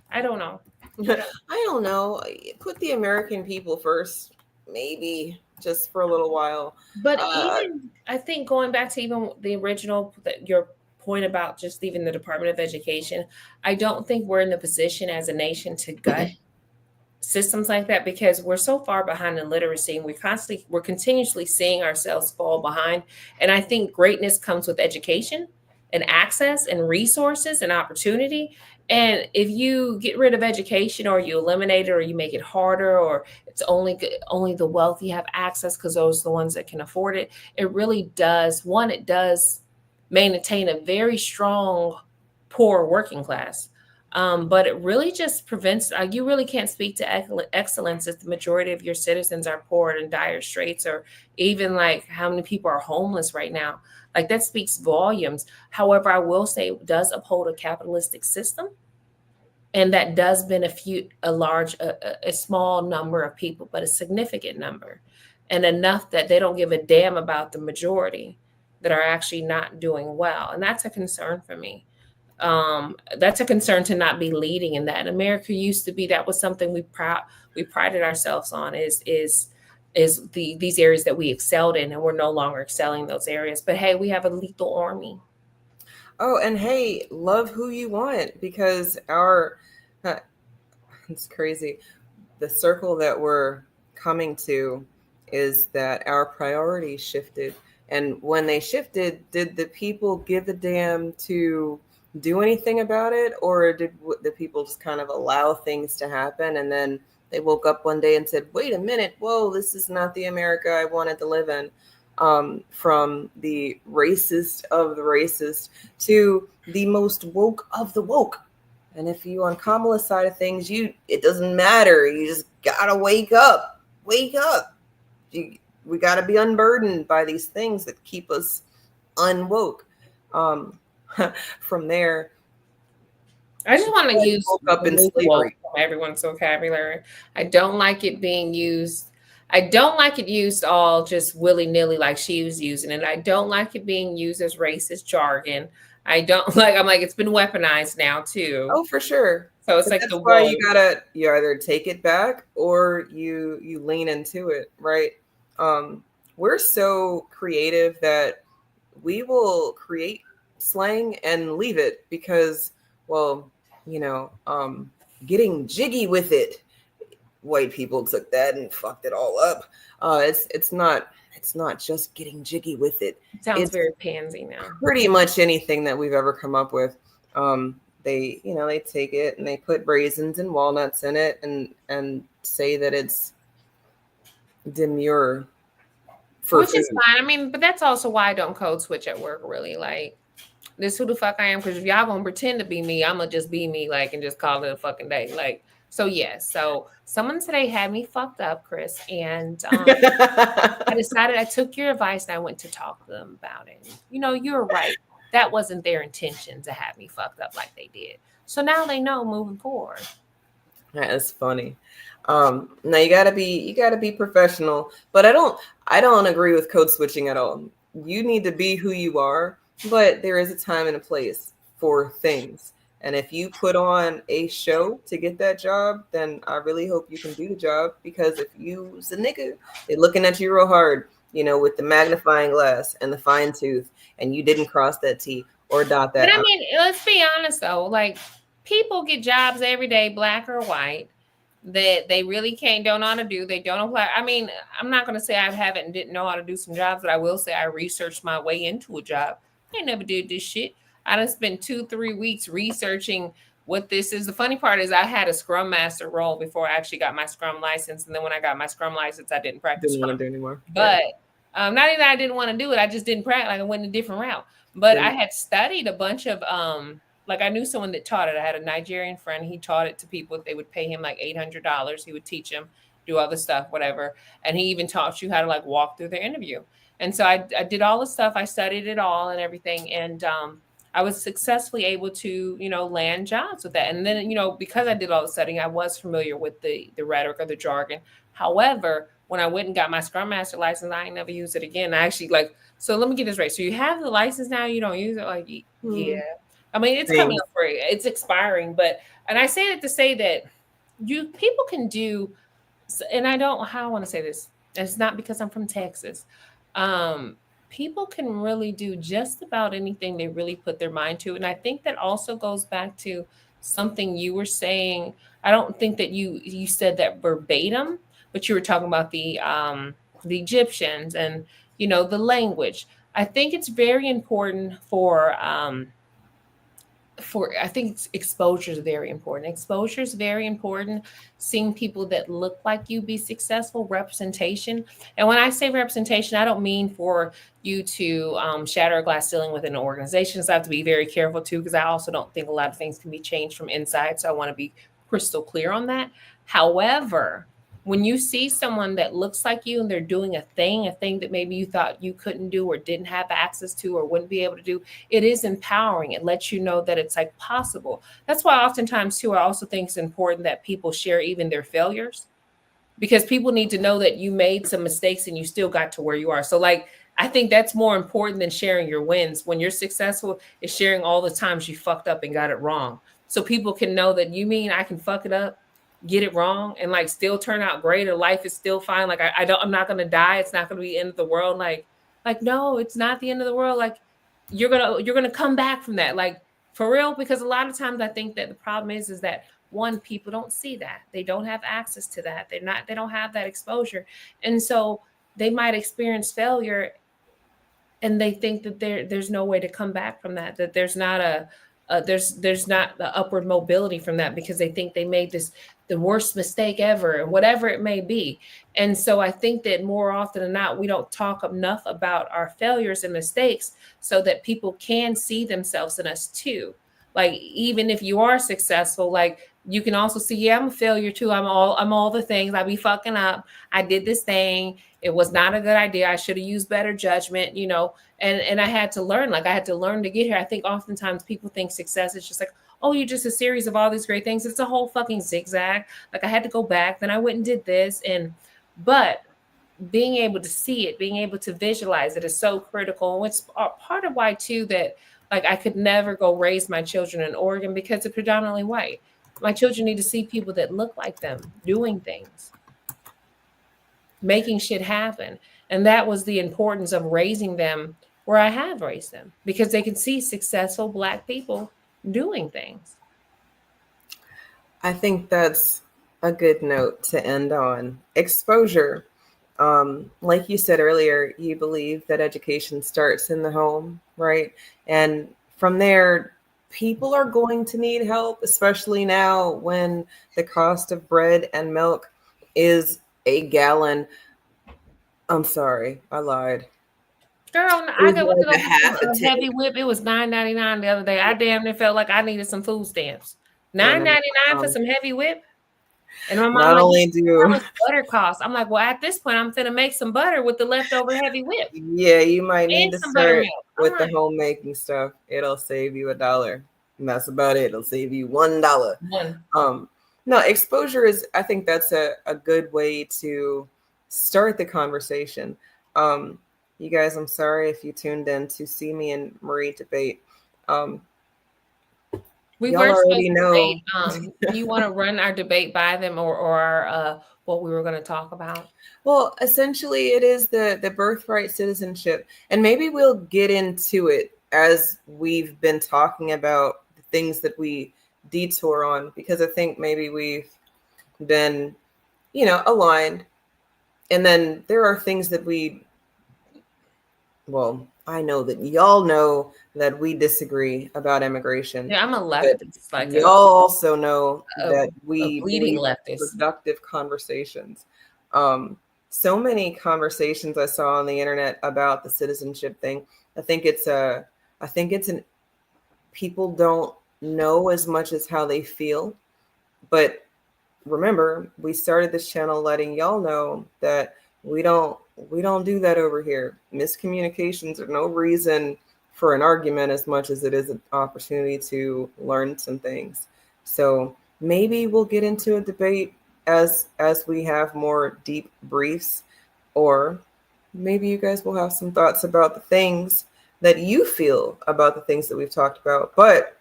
I don't know. I don't know. Put the American people first, maybe just for a little while. But even I think going back to even the original, your point about just leaving the Department of Education, I don't think we're in the position as a nation to gut systems like that because we're so far behind in literacy, and we're continuously seeing ourselves fall behind. And I think greatness comes with education and access and resources and opportunity. And if you get rid of education, or you eliminate it, or you make it harder, or it's only the wealthy have access because those are the ones that can afford it, it really does. One, it does maintain a very strong, poor working class. But it really just prevents, you really can't speak to excellence if the majority of your citizens are poor and in dire straits, or even like how many people are homeless right now. Like, that speaks volumes. However, I will say it does uphold a capitalistic system. And that does benefit a small number of people, but a significant number, and enough that they don't give a damn about the majority that are actually not doing well. And that's a concern for me. That's a concern to not be leading in that. America used to be, that was something we prided ourselves on, is these areas that we excelled in, and we're no longer excelling in those areas. But hey, we have a lethal army. Oh, and hey, love who you want, because it's crazy. The circle that we're coming to is that our priorities shifted. And when they shifted, did the people give a damn to do anything about it? Or did the people just kind of allow things to happen? And then they woke up one day and said, wait a minute, whoa, this is not the America I wanted to live in. From the racist of the racist to the most woke of the woke. And if you on Kamala's side of things, it doesn't matter. You just gotta wake up. We gotta be unburdened by these things that keep us unwoke. From there, I just want to use woke up in slavery. Everyone's vocabulary. I don't like it being used. I don't like it used all just willy-nilly like she was using it. I don't like it being used as racist jargon. I'm like, it's been weaponized now too. Oh, for sure. So it's but like that's why you either take it back or you lean into it, right? We're so creative that we will create slang and leave it because, well, getting jiggy with it. White people took that and fucked it all up. It's not just getting jiggy with it. It sounds very pansy now. Pretty much anything that we've ever come up with. They take it and they put raisins and walnuts in it and say that it's demure for which food. is fine. I mean, but that's also why I don't code switch at work, really. Like, this who the fuck I am, because if y'all gonna pretend to be me, I'm gonna just be me, like, and just call it a fucking day. Like, so yes. So someone today had me fucked up, Chris, and I decided, I took your advice and I went to talk to them about it. You're right. That wasn't their intention to have me fucked up like they did. So now they know moving forward. That is funny. Now you gotta be professional, but I don't agree with code switching at all. You need to be who you are, but there is a time and a place for things. And if you put on a show to get that job, then I really hope you can do the job, because if you's a nigga, they're looking at you real hard, with the magnifying glass and the fine tooth, and you didn't cross that T or dot that. But I mean, let's be honest though, like people get jobs every day, black or white, that they really don't know how to do. They don't apply. I mean, I'm not going to say I haven't and didn't know how to do some jobs, but I will say I researched my way into a job. I never did this shit. I done spent 2-3 weeks researching what this is. The funny part is I had a Scrum Master role before I actually got my Scrum license. And then when I got my Scrum license, I didn't practice Didn't Scrum. want to do anymore. But not even that I didn't want to do it. I just didn't practice. Like I went a different route. But I had studied a bunch of like I knew someone that taught it. I had a Nigerian friend. He taught it to people. They would pay him like $800. He would teach them, do other stuff, whatever. And he even taught you how to like walk through their interview. And so I did all the stuff. I studied it all and everything. And I was successfully able to, land jobs with that. And then, because I did all the studying, I was familiar with the rhetoric or the jargon. However, when I went and got my Scrum Master license, I ain't never used it again. I actually so let me get this right. So you have the license now, you don't use it? Like, yeah. I mean, it's coming up free. It's expiring, and I say that to say that people can do, and how I want to say this, and it's not because I'm from Texas. People can really do just about anything they really put their mind to. And I think that also goes back to something you were saying. I don't think that you said that verbatim, but you were talking about the Egyptians and, the language. I think it's very important I think exposure is very important. Exposure is very important. Seeing people that look like you be successful, representation. And when I say representation, I don't mean for you to shatter a glass ceiling within an organization. So I have to be very careful too, because I also don't think a lot of things can be changed from inside. So I want to be crystal clear on that. However, when you see someone that looks like you and they're doing a thing that maybe you thought you couldn't do or didn't have access to or wouldn't be able to do, it is empowering. It lets you know that it's like possible. That's why oftentimes too, I also think it's important that people share even their failures, because people need to know that you made some mistakes and you still got to where you are. So like, I think that's more important than sharing your wins. When you're successful, is sharing all the times you fucked up and got it wrong. So people can know that I can fuck it up, get it wrong, and like still turn out great, or life is still fine. Like I'm not gonna die. It's not gonna be the end of the world. Like no, it's not the end of the world. Like you're gonna come back from that. Like for real, because a lot of times I think that the problem is that one, people don't see that. They don't have access to that. They don't have that exposure. And so they might experience failure and they think that there's no way to come back from that, that there's not there's not the upward mobility from that, because they think they made the worst mistake ever, and whatever it may be. And so I think that more often than not, we don't talk enough about our failures and mistakes so that people can see themselves in us too. Like, even if you are successful, like you can also see, yeah, I'm a failure too. I'm all the things. I be fucking up. I did this thing. It was not a good idea. I should have used better judgment, and I had to learn, I had to learn to get here. I think oftentimes people think success is just like, oh, you're just a series of all these great things. It's a whole fucking zigzag. Like I had to go back, then I went and did this. But being able to see it, being able to visualize it is so critical. And it's part of why too, that like I could never go raise my children in Oregon because it's predominantly white. My children need to see people that look like them doing things, making shit happen. And that was the importance of raising them where I have raised them, because they can see successful Black people doing things. I think that's a good note to end on. Exposure. Like you said earlier, you believe that education starts in the home, right? And from there, people are going to need help, especially now when the cost of bread and milk is a gallon. I'm sorry, I lied. Girl, I got a heavy whip. It was $9.99 the other day. I damn near felt like I needed some food stamps. $9.99 for some heavy whip. And my mom not only how much butter costs. I'm like, well, at this point, I'm finna make some butter with the leftover heavy whip. Yeah, you might need to start with the homemaking stuff. It'll save you $1. And that's about it. It'll save you $1. No, exposure is, I think that's a good way to start the conversation. You guys, I'm sorry if you tuned in to see me and Marie debate. We Y'all were supposed already to know. debate. Do you want to run our debate by them or what we were going to talk about? Well, essentially, it is the birthright citizenship, and maybe we'll get into it as we've been talking about the things that we detour on, because I think maybe we've been, aligned, and then there are things that I know that y'all know that we disagree about immigration. Yeah, I'm a But leftist, like y'all also know a that we bleeding believe in leftist. productive conversations. So many conversations I saw on the internet about the citizenship thing. I think it's people don't know as much as how they feel. But remember, we started this channel letting y'all know that we don't do that over here. Miscommunications are no reason for an argument as much as it is an opportunity to learn some things. So maybe we'll get into a debate as we have more deep briefs, or maybe you guys will have some thoughts about the things that you feel about the things that we've talked about. But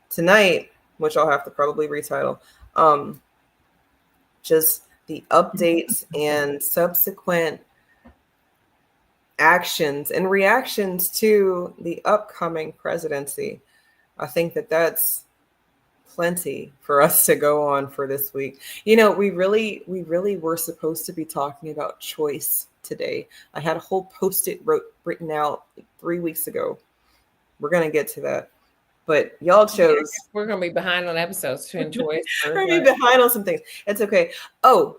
tonight, which I'll have to probably retitle, just the updates and subsequent actions and reactions to the upcoming presidency. I think that that's plenty for us to go on for this week. We really were supposed to be talking about choice today. I had a whole post-it written out 3 weeks ago. We're going to get to that. But y'all chose. We're going to be behind on episodes to enjoy. We're going to be behind on some things. It's okay. Oh,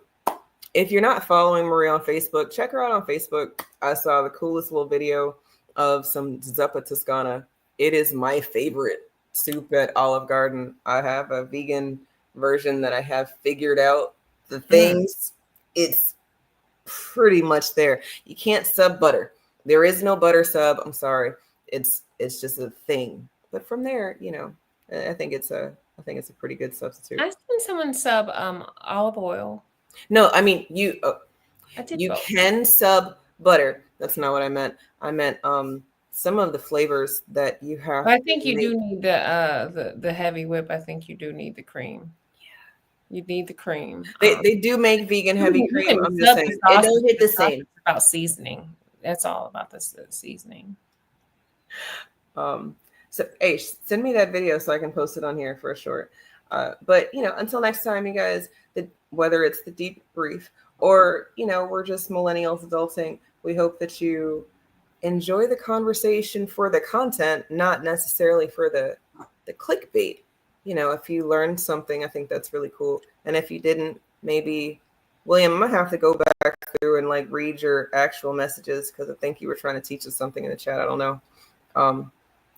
if you're not following Marie on Facebook, check her out on Facebook. I saw the coolest little video of some zuppa Toscana. It is my favorite soup at Olive Garden. I have a vegan version that I have figured out the things. It's pretty much there. You can't sub butter. There is no butter sub. I'm sorry. It's just a thing. But from there, I think it's a pretty good substitute. I seen someone sub olive oil. No, I mean you both. can sub butter. That's not what I meant. I meant some of the flavors that you have. But I think you do need the heavy whip. I think you do need the cream. Yeah. You need the cream. They do make vegan heavy cream. I'm just saying it don't hit the same. It's about seasoning. That's all about the seasoning. So hey, send me that video so I can post it on here for a short. But until next time, you guys, whether it's the deep brief or we're just millennials adulting, we hope that you enjoy the conversation for the content, not necessarily for the clickbait. If you learned something, I think that's really cool. And if you didn't, maybe William, I'm gonna have to go back through and read your actual messages, because I think you were trying to teach us something in the chat. I don't know.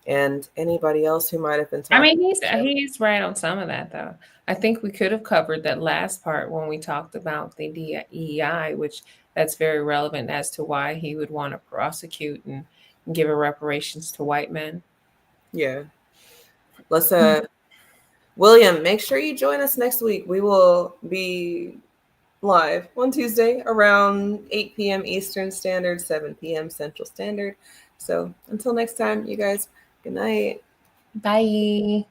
And anybody else who might have been talking. I mean, he's right on some of that, though. I think we could have covered that last part when we talked about the DEI, which that's very relevant as to why he would want to prosecute and give reparations to white men. Yeah. Let's William, make sure you join us next week. We will be live on Tuesday around 8 p.m. Eastern Standard, 7 p.m. Central Standard. So until next time, you guys, good night. Bye.